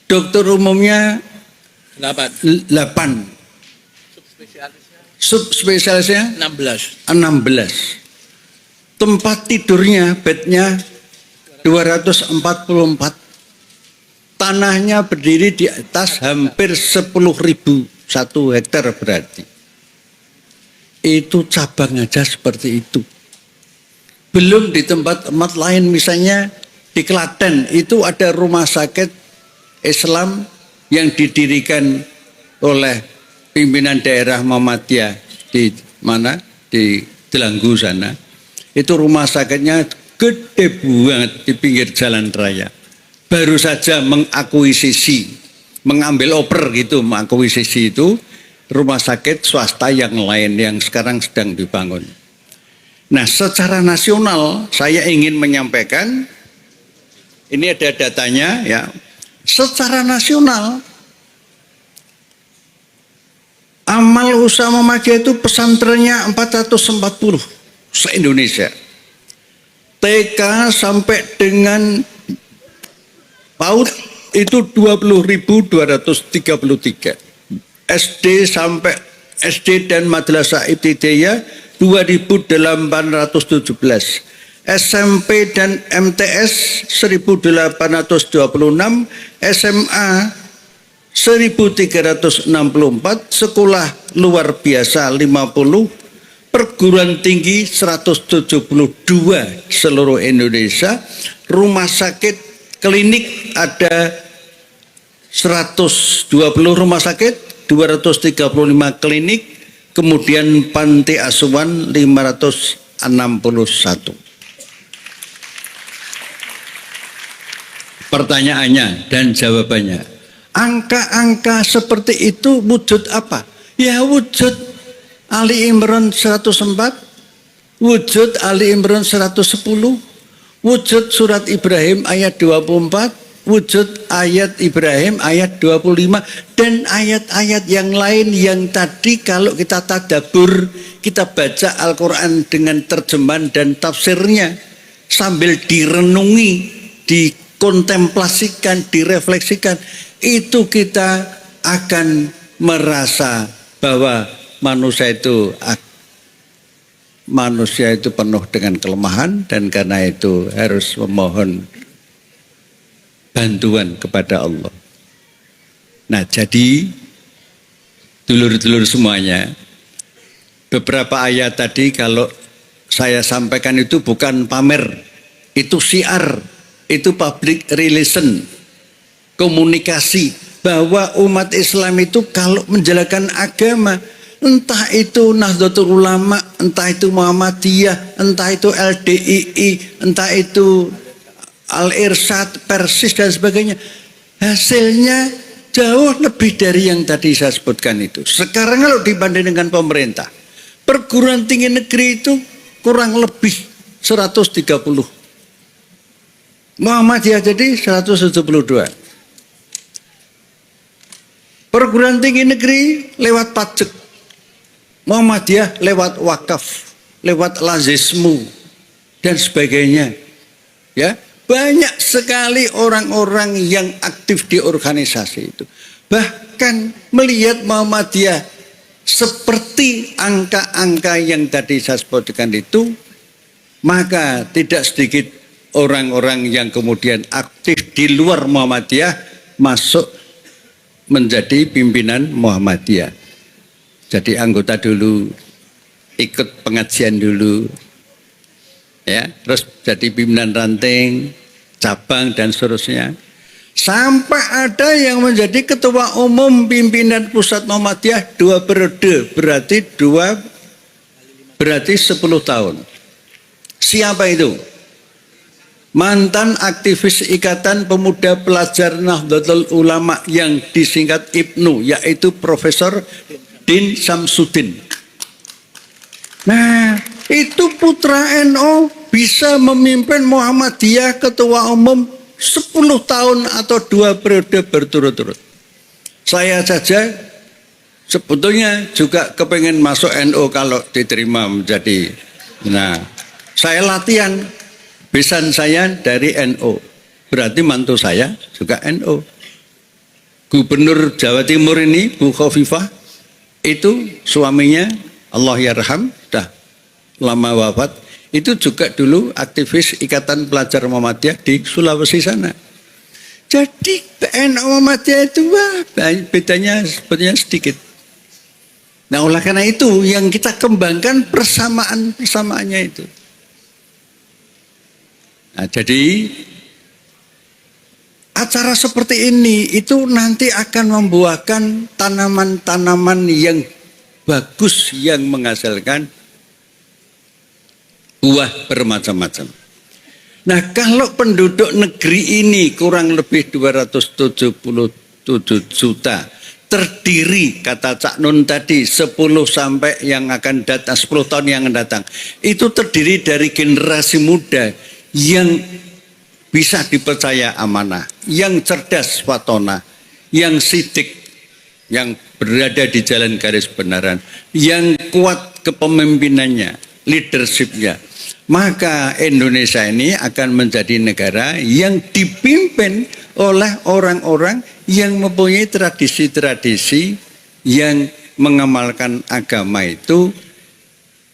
Speaker 4: Dokter umumnya 8. Subspesialisnya
Speaker 3: 16.
Speaker 4: 16. Tempat tidurnya, bednya 244. Tanahnya berdiri di atas hampir 10.000, 1 hektar berarti. Itu cabang aja seperti itu. Belum di tempat-tempat lain, misalnya di Klaten itu ada rumah sakit Islam yang didirikan oleh pimpinan daerah Muhammadiyah di mana? Di Delanggu sana. Itu rumah sakitnya gede banget di pinggir jalan raya. Baru saja mengakuisisi, mengambil oper gitu, mengakuisisi itu rumah sakit swasta yang lain yang sekarang sedang dibangun. Nah, secara nasional saya ingin menyampaikan, ini ada datanya ya. Secara nasional amal usaha Muhammadiyah itu pesantrennya 440 se-Indonesia. TK sampai dengan PAUD itu 20.233. SD sampai SD dan Madrasah Ibtidaiyah 2.817. SMP dan MTS 1.826, SMA 1.364, sekolah luar biasa 50, perguruan tinggi 172 seluruh Indonesia, rumah sakit klinik ada 120 rumah sakit, 235 klinik, kemudian panti asuhan 561. Pertanyaannya dan jawabannya, angka-angka seperti itu wujud apa? Ya wujud Ali Imran 104, wujud Ali Imran 110, wujud surat Ibrahim ayat 24, wujud ayat Ibrahim ayat 25, dan ayat-ayat yang lain yang tadi kalau kita tadabbur, kita baca Al-Quran dengan terjemahan dan tafsirnya sambil direnungi, dikontemplasikan, direfleksikan, itu kita akan merasa bahwa manusia itu penuh dengan kelemahan, dan karena itu harus memohon bantuan kepada Allah. Nah, jadi dulur-dulur semuanya, beberapa ayat tadi kalau saya sampaikan itu bukan pamer, itu syiar, itu public relation, komunikasi, bahwa umat Islam itu kalau menjalankan agama, entah itu Nahdlatul Ulama, entah itu Muhammadiyah, entah itu LDII, entah itu Al-Irsyad, Persis dan sebagainya, hasilnya jauh lebih dari yang tadi saya sebutkan itu. Sekarang kalau dibanding dengan pemerintah, perguruan tinggi negeri itu kurang lebih 130. Muhammadiyah jadi 172. Perguruan tinggi negeri lewat pajak, Muhammadiyah lewat wakaf, lewat lazismu dan sebagainya. Ya, banyak sekali orang-orang yang aktif di organisasi itu. Bahkan melihat Muhammadiyah seperti angka-angka yang tadi saya sebutkan itu, maka tidak sedikit orang-orang yang kemudian aktif di luar Muhammadiyah masuk menjadi pimpinan Muhammadiyah. Jadi anggota dulu, ikut pengajian dulu, ya, terus jadi pimpinan ranting, cabang dan seterusnya. Sampai ada yang menjadi ketua umum pimpinan pusat Muhammadiyah 2 periode, berarti 10 tahun. Siapa itu? mantan aktivis Ikatan Pemuda Pelajar Nahdlatul Ulama yang disingkat IPNU, yaitu Profesor Din Samsudin. Nah, itu putra NU bisa memimpin Muhammadiyah ketua umum 10 tahun atau 2 periode berturut-turut. Saya saja sebetulnya juga kepengen masuk NU kalau diterima menjadi. Nah, saya latihan. Besan saya dari NU, berarti mantu saya juga NU. Gubernur Jawa Timur ini, Bu Khofifah, itu suaminya, Allah yarham, dah lama wafat, itu juga dulu aktivis Ikatan Pelajar Muhammadiyah di Sulawesi sana. Jadi NU Muhammadiyah itu bedanya sebetulnya sedikit. Nah, oleh karena itu yang kita kembangkan persamaannya itu. Nah, jadi acara seperti ini itu nanti akan membuahkan tanaman-tanaman yang bagus yang menghasilkan buah bermacam-macam. Nah, kalau penduduk negeri ini kurang lebih 277 juta, terdiri kata Cak Nun tadi 10 sampai yang akan datang 10 tahun yang akan datang, itu terdiri dari generasi muda yang bisa dipercaya amanah, yang cerdas watona, yang sidik, yang berada di jalan garis kebenaran, yang kuat kepemimpinannya, leadershipnya. Maka Indonesia ini akan menjadi negara yang dipimpin oleh orang-orang yang mempunyai tradisi-tradisi yang mengamalkan agama itu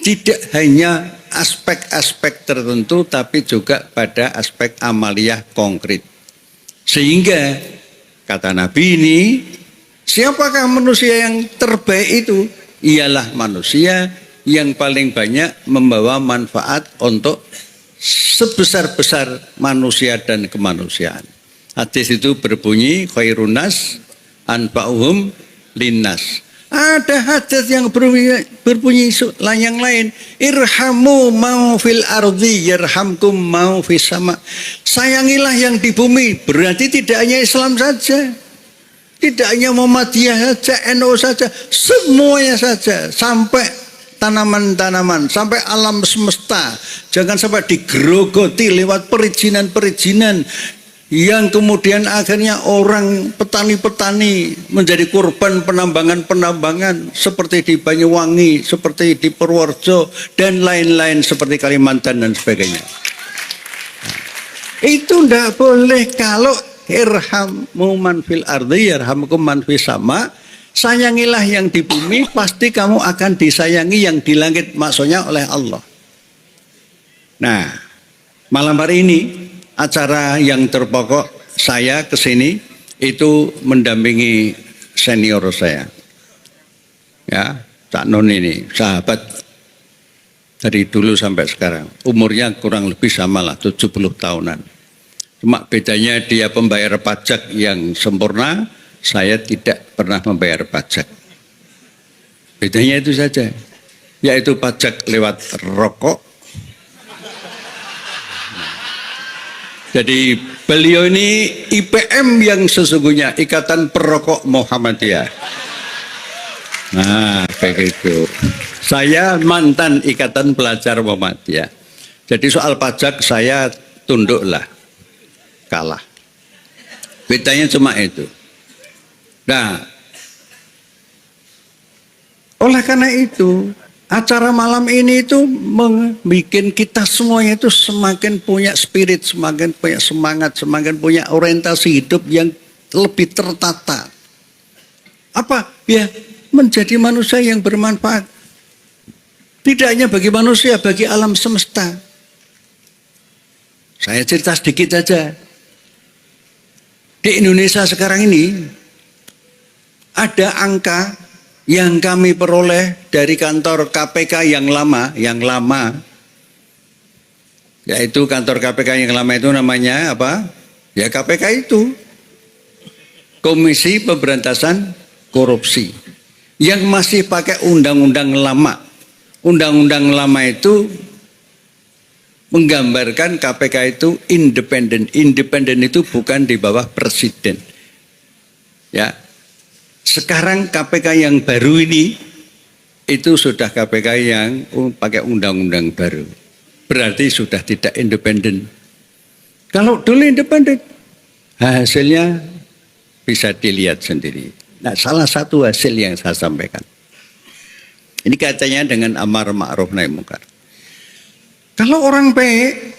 Speaker 4: tidak hanya aspek-aspek tertentu, tapi juga pada aspek amaliyah konkret. Sehingga kata Nabi ini, siapakah manusia yang terbaik itu? Ialah manusia yang paling banyak membawa manfaat untuk sebesar-besar manusia dan kemanusiaan. Hadis itu berbunyi, khairunas anfa'uhum linnas. Ada hadis yang berbunyi yang lain, irhamu mau fil ardi yarhamkum mau fis sama. Sayangilah yang di bumi, berarti tidak hanya Islam saja, tidak hanya Muhammadiyah saja, NU saja, semuanya saja, sampai tanaman-tanaman, sampai alam semesta. Jangan sampai digerogoti lewat perizinan-perizinan yang kemudian akhirnya orang petani-petani menjadi korban penambangan-penambangan seperti di Banyuwangi, seperti di Purworejo, dan lain-lain seperti Kalimantan dan sebagainya. Itu tidak boleh. Kalau irhamu man fil ardi yarhamkum man fis sama, sayangilah yang di bumi, pasti kamu akan disayangi yang di langit, maksudnya oleh Allah. Nah, malam hari ini acara yang terpokok saya kesini itu mendampingi senior saya, ya, Cak Nun ini sahabat dari dulu sampai sekarang, umurnya kurang lebih sama lah 70 tahunan. Cuma bedanya dia pembayar pajak yang sempurna, saya tidak pernah membayar pajak. Bedanya itu saja, yaitu pajak lewat rokok. Jadi beliau ini IPM yang sesungguhnya, Ikatan Perokok Muhammadiyah. Nah, begitu. Saya mantan Ikatan Pelajar Muhammadiyah. Jadi soal pajak saya tunduklah, kalah. Bedanya cuma itu. Nah, oleh karena itu, acara malam ini itu membuat kita semuanya itu semakin punya spirit, semakin punya semangat, semakin punya orientasi hidup yang lebih tertata. Apa? Ya, menjadi manusia yang bermanfaat. Tidak hanya bagi manusia, bagi alam semesta. Saya cerita sedikit saja. Di Indonesia sekarang ini ada angka yang kami peroleh dari kantor KPK yang lama, yaitu kantor KPK yang lama itu namanya apa? Ya KPK itu Komisi Pemberantasan Korupsi, yang masih pakai undang-undang lama. Undang-undang lama itu menggambarkan KPK itu independen. Independen itu bukan di bawah presiden. Ya. Sekarang KPK yang baru ini itu sudah KPK yang pakai undang-undang baru. Berarti sudah tidak independen. Kalau dulu independen, hasilnya bisa dilihat sendiri. Nah, salah satu hasil yang saya sampaikan. Ini kaitannya dengan amar ma'ruf nahi munkar. Kalau orang baik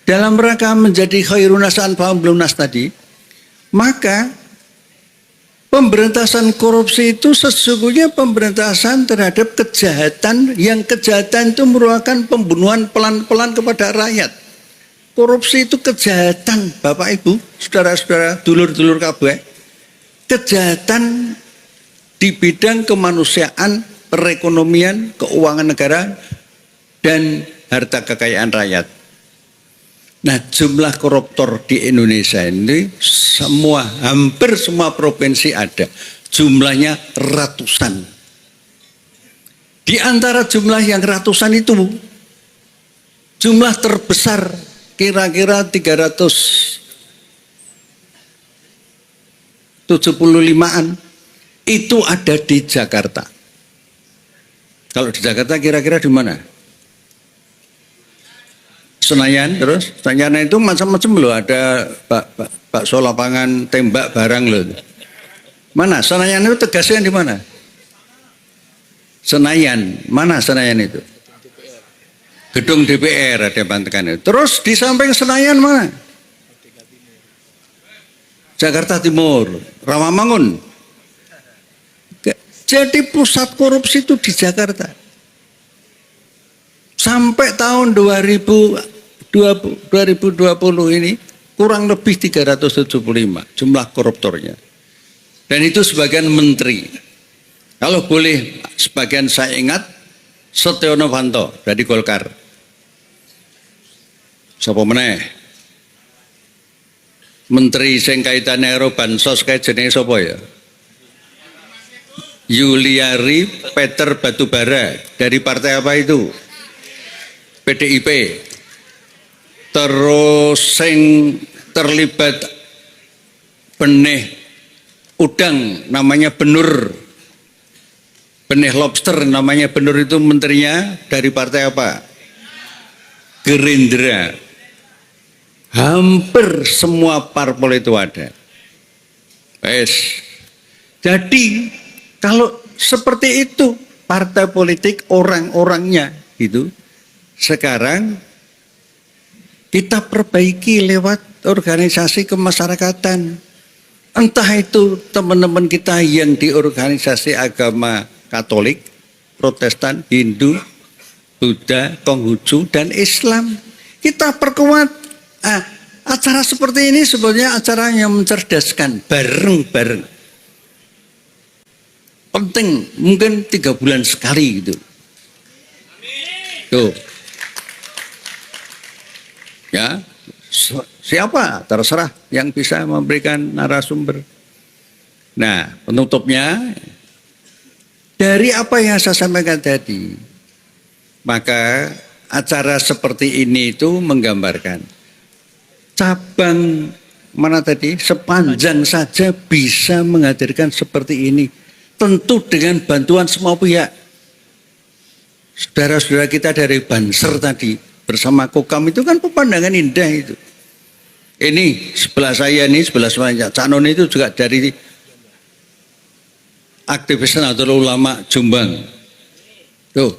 Speaker 4: dalam rangka menjadi khairun nas anfa'uhum belum nas tadi, maka pemberantasan korupsi itu sesungguhnya pemberantasan terhadap kejahatan yang kejahatan itu merupakan pembunuhan pelan-pelan kepada rakyat. Korupsi itu kejahatan, Bapak Ibu, saudara-saudara, dulur-dulur kabeh. Kejahatan di bidang kemanusiaan, perekonomian, keuangan negara, dan harta kekayaan rakyat. Nah, jumlah koruptor di Indonesia ini hampir semua provinsi ada. Jumlahnya ratusan. Di antara jumlah yang ratusan itu, jumlah terbesar kira-kira 375-an itu ada di Jakarta. Kalau di Jakarta kira-kira di mana? Senayan, terus Senayan itu macam-macam loh, ada bakso lapangan tembak barang loh. Mana Senayan itu tegasnya di mana? Senayan, mana Senayan itu? Gedung DPR ada bantekan itu. Terus di samping Senayan mana? Jakarta Timur, Rawamangun. Jadi pusat korupsi itu di Jakarta. Sampai tahun 2020 ini kurang lebih 375 jumlah koruptornya. Dan itu sebagian menteri. Kalau boleh sebagian saya ingat, Setia Novanto dari Golkar. Sapa meneh? Menteri sing kaitane karo bansos kae jenenge sapa ya? Yuliari Peter Batubara dari partai apa itu? PDIP. Terus sing terlibat benih udang namanya Benur. Benih lobster namanya Benur itu menterinya dari partai apa? Gerindra. Hampir semua parpol itu ada. Jadi kalau seperti itu partai politik orang-orangnya itu sekarang kita perbaiki lewat organisasi kemasyarakatan. Entah itu teman-teman kita yang di organisasi agama Katolik, Protestan, Hindu, Buddha, Konghucu, dan Islam. Kita perkuat. Acara seperti ini sebenarnya acara yang mencerdaskan bareng-bareng. Penting, mungkin 3 bulan sekali gitu. Tuh. Ya, siapa terserah yang bisa memberikan narasumber. Nah, penutupnya dari apa yang saya sampaikan tadi, maka acara seperti ini itu menggambarkan cabang mana tadi sepanjang saja bisa menghadirkan seperti ini, tentu dengan bantuan semua pihak. Saudara-saudara kita dari Banser tadi bersama Kokam itu kan pemandangan indah itu. Ini sebelah saya nih, sebelah saya Cak Non itu juga dari aktivis Nahdlatul Ulama Jombang. Tuh,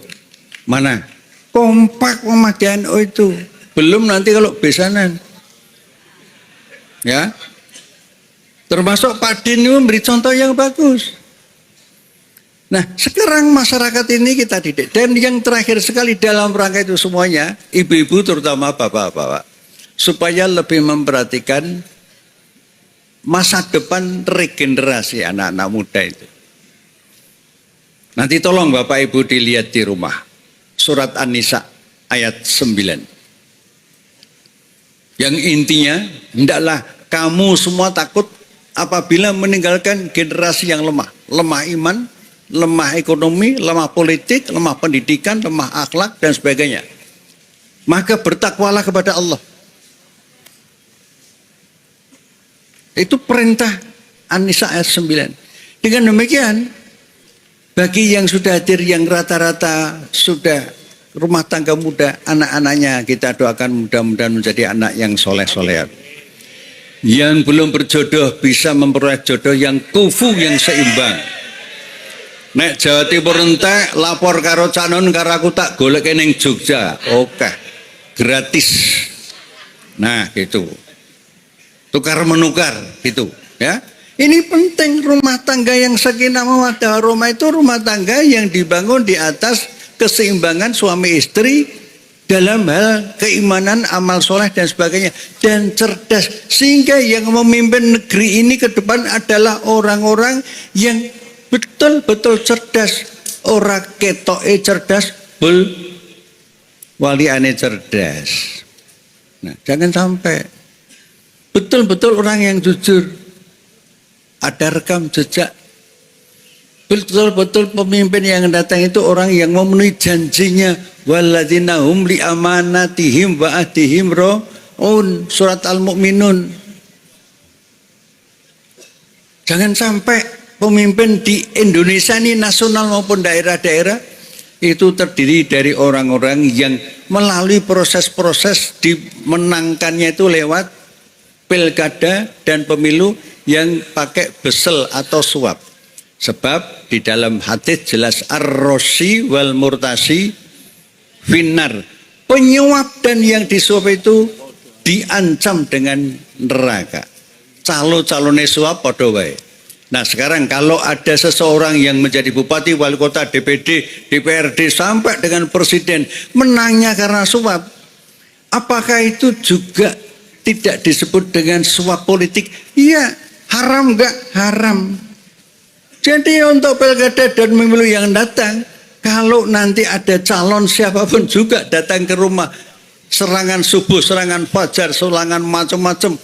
Speaker 4: mana? Kompak Muhammadiyah NU itu. Belum nanti kalau besanan. Ya. Termasuk Pak Din itu memberi contoh yang bagus. Nah, sekarang masyarakat ini kita didik. Dan yang terakhir sekali dalam rangka itu semuanya, ibu-ibu terutama bapak-bapak, supaya lebih memperhatikan masa depan regenerasi anak-anak muda itu. Nanti tolong Bapak Ibu dilihat di rumah. Surat An-Nisa ayat 9. Yang intinya, hendaklah kamu semua takut apabila meninggalkan generasi yang lemah. Lemah iman, lemah ekonomi, lemah politik, lemah pendidikan, lemah akhlak, dan sebagainya. maka bertakwalah kepada Allah. Itu perintah An-Nisa ayat 9. Dengan demikian, bagi yang sudah hadir, yang rata-rata sudah rumah tangga muda, anak-anaknya kita doakan mudah-mudahan menjadi anak yang soleh-solehat. Yang belum berjodoh bisa memperoleh jodoh yang kufu, yang seimbang. Nek Jawa Timur entek lapor karo canon karo aku tak golek ning Jogja. Oke. Gratis. Nah, gitu. Tukar menukar gitu, ya. Ini penting, rumah tangga yang sakinah mawaddah warahmah itu rumah tangga yang dibangun di atas keseimbangan suami istri dalam hal keimanan, amal soleh dan sebagainya, dan cerdas, sehingga yang memimpin negeri ini ke depan adalah orang-orang yang betul-betul cerdas, ora ketoke cerdas, waliane cerdas. Nah, jangan sampai betul-betul orang yang jujur, ada rekam jejak, betul-betul pemimpin yang datang itu orang yang memenuhi janjinya, walladzina hum li amanatihim wa ahdihim raun, surat Al-Mu'minun. Jangan sampai pemimpin di Indonesia ini, nasional maupun daerah-daerah, itu terdiri dari orang-orang yang melalui proses-proses dimenangkannya itu lewat pilkada dan pemilu yang pakai besel atau suap. Sebab di dalam hadis jelas ar-rosi wal murtasi finar. Penyuap dan yang disuap itu diancam dengan neraka. Calon-calonnya suap padha wae. Nah, sekarang kalau ada seseorang yang menjadi bupati, wali kota, DPD, DPRD sampai dengan presiden menangnya karena suap, apakah itu juga tidak disebut dengan suap politik? Iya, haram enggak? Haram. Jadi untuk pilkada dan pemilu yang datang, kalau nanti ada calon siapapun juga datang ke rumah, serangan subuh, serangan fajar, serangan macam-macam,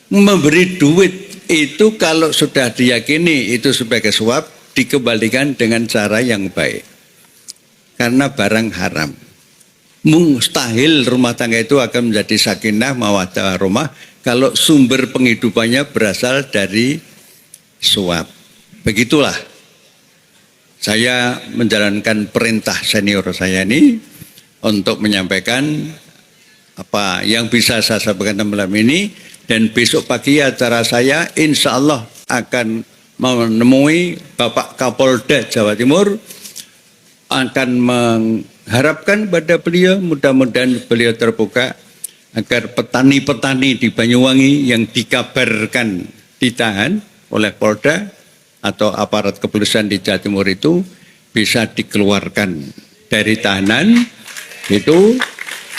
Speaker 4: memberi duit, itu kalau sudah diyakini itu sebagai suap, dikembalikan dengan cara yang baik. Karena barang haram. Mustahil rumah tangga itu akan menjadi sakinah mawaddah warahmah kalau sumber penghidupannya berasal dari suap. Begitulah saya menjalankan perintah senior saya ini untuk menyampaikan apa yang bisa saya sampaikan malam ini, dan besok pagi acara saya insya Allah akan menemui Bapak Kapolda Jawa Timur, akan mengharapkan pada beliau, mudah-mudahan beliau terbuka agar petani-petani di Banyuwangi yang dikabarkan ditahan oleh Polda atau aparat kepolisian di Jawa Timur itu bisa dikeluarkan dari tahanan itu,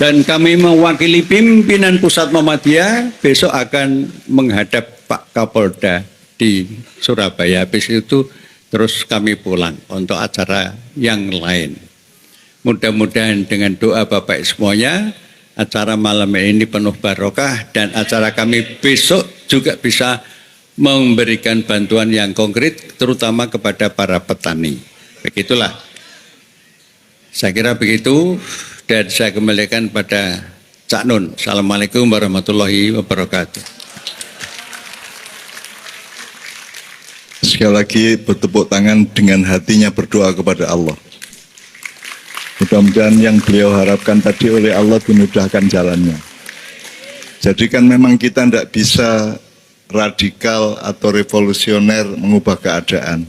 Speaker 4: dan kami mewakili pimpinan pusat Muhammadiyah besok akan menghadap Pak Kapolda di Surabaya. Habis itu terus kami pulang untuk acara yang lain. Mudah-mudahan dengan doa Bapak semuanya acara malam ini penuh barokah, dan acara kami besok juga bisa memberikan bantuan yang konkret terutama kepada para petani. Begitulah. Saya kira begitu, dan saya kembalikan pada Cak Nun. Assalamualaikum warahmatullahi wabarakatuh.
Speaker 1: Sekali lagi bertepuk tangan dengan hatinya berdoa kepada Allah. Mudah-mudahan yang beliau harapkan tadi oleh Allah dimudahkan jalannya. Jadi kan memang kita tidak bisa radikal atau revolusioner mengubah keadaan.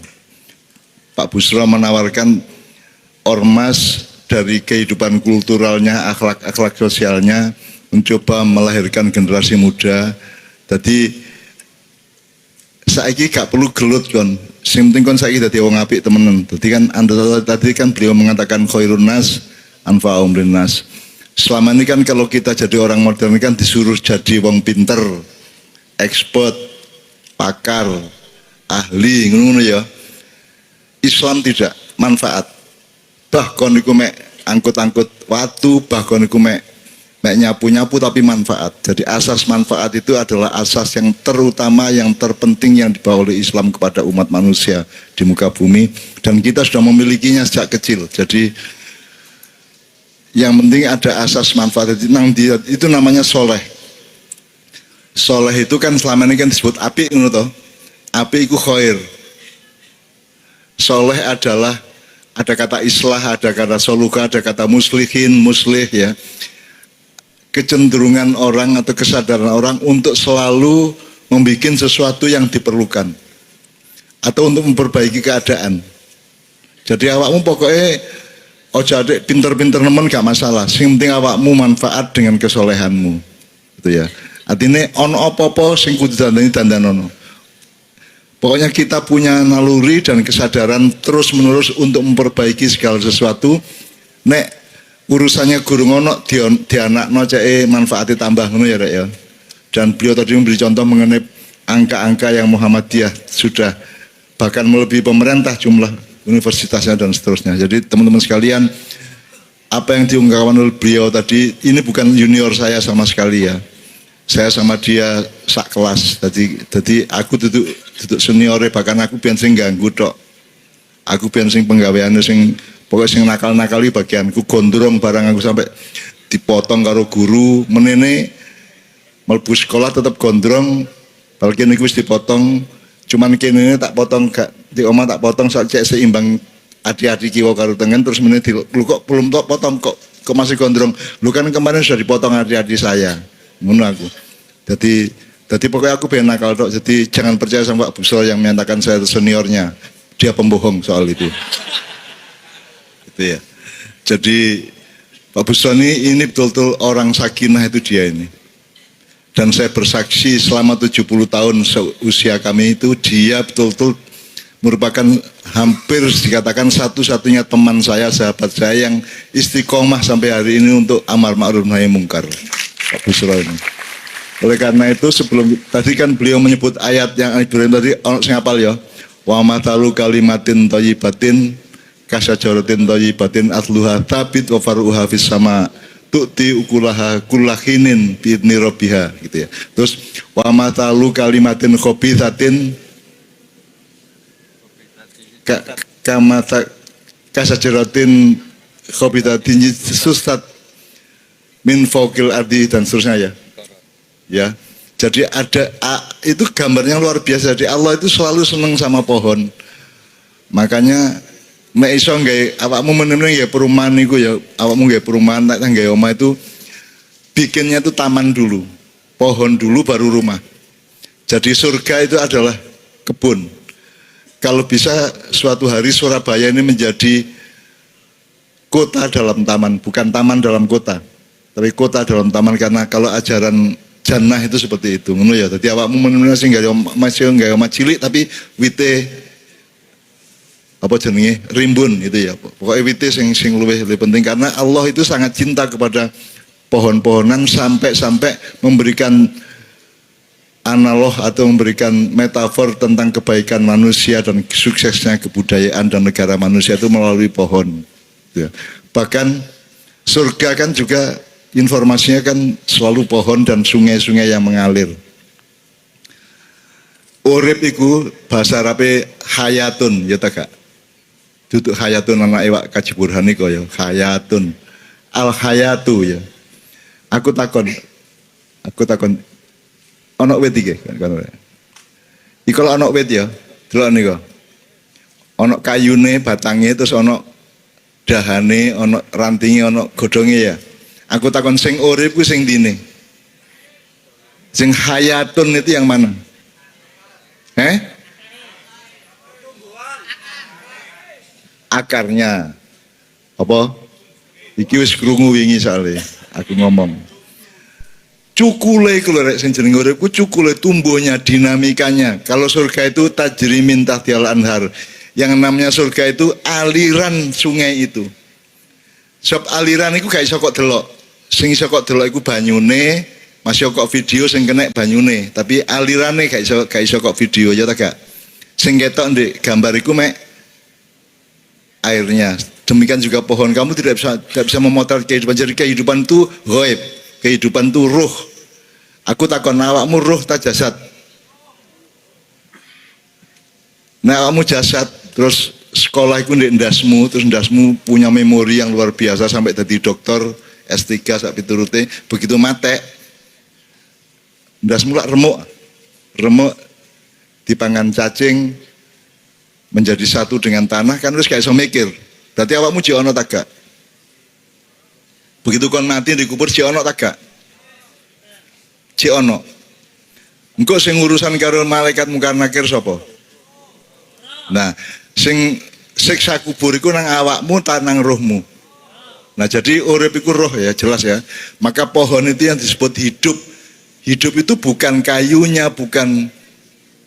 Speaker 1: Pak Busro menawarkan ormas dari kehidupan kulturalnya, akhlak-akhlak sosialnya, mencoba melahirkan generasi muda. Jadi saiki gak perlu gelut kon. Sing penting kon saiki dadi wong apik temenan. Dadi kan Anda tadi kan beliau mengatakan khairun nas anfa'uhum linnas. Selama ini kan kalau kita jadi orang modern kan disuruh jadi wong pinter, expert, pakar, ahli, ngono ya. Islam tidak, manfaat. Bahkan iku mek angkut-angkut watu, bahkan iku mek nyapu-nyapu, tapi manfaat. Jadi asas manfaat itu adalah asas yang terutama, yang terpenting yang dibawa oleh Islam kepada umat manusia di muka bumi, dan kita sudah memilikinya sejak kecil. Jadi Yang penting ada asas manfaat itu namanya soleh. Soleh itu kan selama ini kan disebut api, api itu khair. Soleh adalah ada kata islah, ada kata soluka, ada kata muslihin, muslih ya. Kecenderungan orang atau kesadaran orang untuk selalu membuat sesuatu yang diperlukan atau untuk memperbaiki keadaan. Jadi awakmu pokoknya ojo adek pinter-pinter nemen gak masalah. Sing penting awakmu manfaat dengan kesolehanmu. Gitu ya. Artinya ono apa-apa sing kudu dandani. Pokoknya kita punya naluri dan kesadaran terus-menerus untuk memperbaiki segala sesuatu. Nek urusannya guru ngono dianakno cek manfaatnya tambah ngono ya Rek ya. Dan beliau tadi memberi contoh mengenai angka-angka yang Muhammadiyah sudah bahkan melebihi pemerintah jumlah universitasnya dan seterusnya. Jadi teman-teman sekalian, apa yang diungkapkan oleh beliau tadi ini bukan junior saya sama sekali ya. Saya sama dia sak kelas. Jadi aku duduk seniore, bahkan aku pian sing ganggu tok. Aku pian sing penggaweane sing pokoknya sing nakal-nakali bagianku, gondrong barang aku sampai dipotong karo guru, menene mlebu sekolah tetap gondrong, bagian iku wis dipotong, cuman kene tak potong gak di omah tak potong sak cek seimbang adik-adik kiwa karo tengen, terus menene lu kok belum potong kok masih gondrong. Lu kan kemarin sudah dipotong adik-adik saya. Ngono aku. Jadi pokoknya aku pengen nakal tok. Jadi jangan percaya sama Pak Busro yang menyatakan saya seniornya. Dia pembohong soal itu. Gitu ya. Jadi Pak Busro ini betul-betul orang sakinah itu dia ini. Dan saya bersaksi selama 70 tahun usia kami itu dia betul-betul merupakan hampir dikatakan satu-satunya teman saya, sahabat saya yang istiqomah sampai hari ini untuk amar ma'ruf nahi mungkar. Pak Busro ini. Oleh karena itu sebelum tadi kan beliau menyebut ayat yang Ibrahim tadi ono sing hafal ya. Wa matalu kalimatin thayyibatin kasyajaratin thayyibatin atluha tabit wa faruha fis sama tu'ti ukulaha kullahinin bi idni rabbiha gitu ya. Terus wa matalu kalimatin khabithatin kamata kasyajaratin khabithatin sustat min fawqil ardi dan seterusnya ya. Ya. Jadi ada itu gambarnya luar biasa. Jadi Allah itu selalu senang sama pohon. Makanya nek iso nggae awakmu menene ya perumahan niku ya, awakmu nggae perumahan tak nggae omah itu bikinnya itu taman dulu. Pohon dulu baru rumah. Jadi surga itu adalah kebun. Kalau bisa suatu hari Surabaya ini menjadi kota dalam taman, bukan taman dalam kota. Tapi kota dalam taman, karena kalau ajaran jannah itu seperti itu, ngono ya. Dadi awakmu menene sing gawe masih gawe omah cilik tapi wite apa jenenge rimbun itu ya. Pokoknya wite sing luwih penting karena Allah itu sangat cinta kepada pohon-pohonan sampai memberikan analog atau memberikan metafor tentang kebaikan manusia dan suksesnya kebudayaan dan negara manusia itu melalui pohon. Ya. Bahkan surga kan juga informasinya kan selalu pohon dan sungai-sungai yang mengalir. Urip iku bahasa Arabe hayatun ya ta gak? Duduk hayatun anak iwak Kaji Burhani kaya hayatun. Al hayatu ya. Aku takon ana wit iki kan. Iki kalau ana wit ya, delok niku. Ana kayune, batange terus ana dahane, ana rantinge, ana godhonge ya. Aku takon sing urip ku sing dine. Sing hayatun itu yang mana? Akarnya. Apa? Iki wis krungu wingi soalé aku ngomong. Cukule iku lho rek sing jenenge urip ku cukule tumbuhnya, dinamikanya. Kalau surga itu tajri min tahtiyal anhar. Yang namanya surga itu aliran sungai itu. Sebab aliran itu gak iso kok delok. Sing iso kok delok iku banyune, masih kok video sing kena banyune, tapi alirane gak iso kok video ya ta gak. Sing ketok ndek gambar iku mek airnya. Demikian juga pohon, kamu tidak bisa memotret kehidupan. Jadi kehidupan itu ghaib, kehidupan itu ruh. Aku takon awakmu ruh ta jasad? Nah awakmu jasad, terus sekolah itu ndek ndasmu, terus ndasmu punya memori yang luar biasa sampai jadi dokter S3 sak piturute, begitu mate ndasmu lak remuk dipangan cacing menjadi satu dengan tanah, kan terus gak iso mikir. Berarti awakmu jek ono tak gak? Begitu kon mati dikubur jek ono tak gak? Jek ono. Engko sing urusan karo malaikat mungkar nakir sapa? Nah, sing siksa kubur iku nang awakmu ta nang rohmu. Nah, jadi urip iku roh ya, jelas ya. Maka pohon itu yang disebut hidup. Hidup itu bukan kayunya, bukan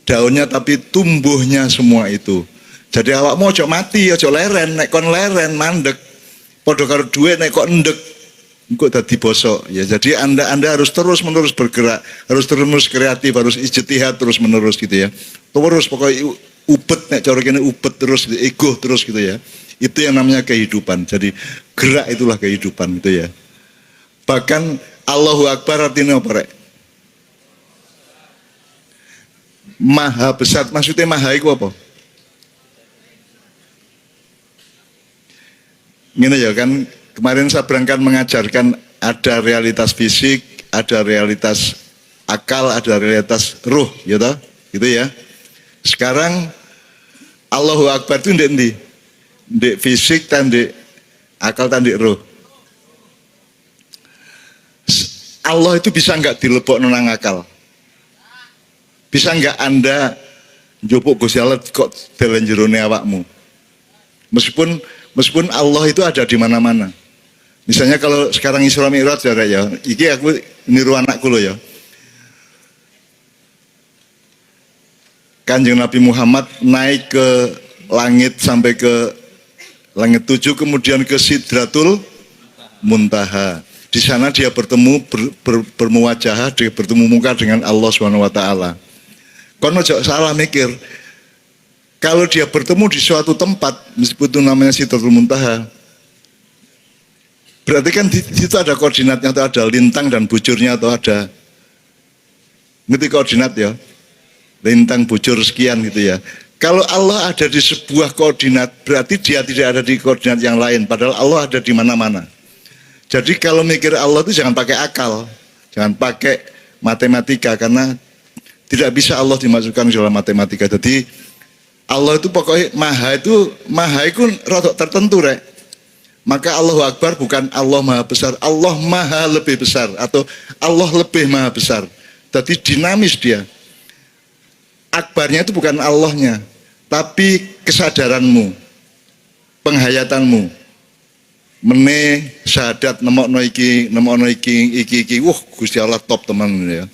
Speaker 1: daunnya, tapi tumbuhnya semua itu. Jadi awakmu ojo mati, ojo leren, nek kon leren mandek. Padha karo dhuwit nek kok endek engko dadi bosok. Ya, jadi Anda harus terus-menerus bergerak, harus terus kreatif, harus ijtihad terus-menerus gitu ya. Terus pokoknya ubet nek cara kene ubet terus, ego terus gitu ya. Itu yang namanya kehidupan. Jadi gerak itulah kehidupan gitu ya. Bahkan Allahu Akbar artinya apa rek? Maha besar, maksudnya maha itu apa? Gini ya kan, kemarin saya berangkat mengajarkan ada realitas fisik, ada realitas akal, ada realitas ruh, gitu ya. Sekarang Allahu Akbar itu ndek fisik dan ndek akal dan ndek ruh. Allah itu bisa nggak dilebok nang akal? Bisa nggak Anda njupuk Gusti Allah kok dalan jerone awakmu? Meskipun Allah itu ada di mana-mana. Misalnya kalau sekarang Isra Mi'raj ya, iki aku niru anakku loh ya. Kanjeng Nabi Muhammad naik ke langit sampai ke langit 7, kemudian ke Sidratul Muntaha. Di sana dia bermuwajahah, dia bertemu muka dengan Allah Subhanahu wa taala. Kono salah mikir. Kalau dia bertemu di suatu tempat, meskipun itu namanya Sidratul Muntaha, berarti kan di situ ada koordinatnya, atau ada lintang dan bujurnya, atau ada ngerti koordinat ya, lintang bujur sekian gitu ya. Kalau Allah ada di sebuah koordinat, berarti dia tidak ada di koordinat yang lain, padahal Allah ada di mana-mana. Jadi kalau mikir Allah itu jangan pakai akal, jangan pakai matematika, karena tidak bisa Allah dimasukkan dalam matematika. Jadi Allah itu pokoknya maha itu rodok tertentu rek. Maka Allahu Akbar bukan Allah maha besar, Allah maha lebih besar, atau Allah lebih maha besar. Jadi dinamis dia. Akbarnya itu bukan Allahnya, tapi kesadaranmu, penghayatanmu. Mene syahadat nemokno iki, wah Gusti Allah top teman ya.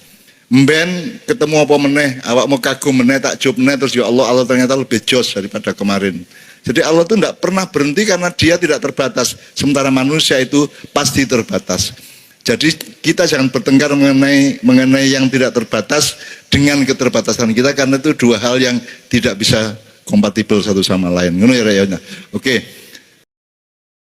Speaker 1: Mben ketemu apa meneh, awakmu kagum meneh, takjub meneh, terus ya Allah ternyata lebih jos daripada kemarin. Jadi Allah itu tidak pernah berhenti karena dia tidak terbatas. Sementara manusia itu pasti terbatas. Jadi kita jangan bertengkar mengenai yang tidak terbatas dengan keterbatasan kita, karena itu dua hal yang tidak bisa kompatibel satu sama lain. Ngono ya. Oke.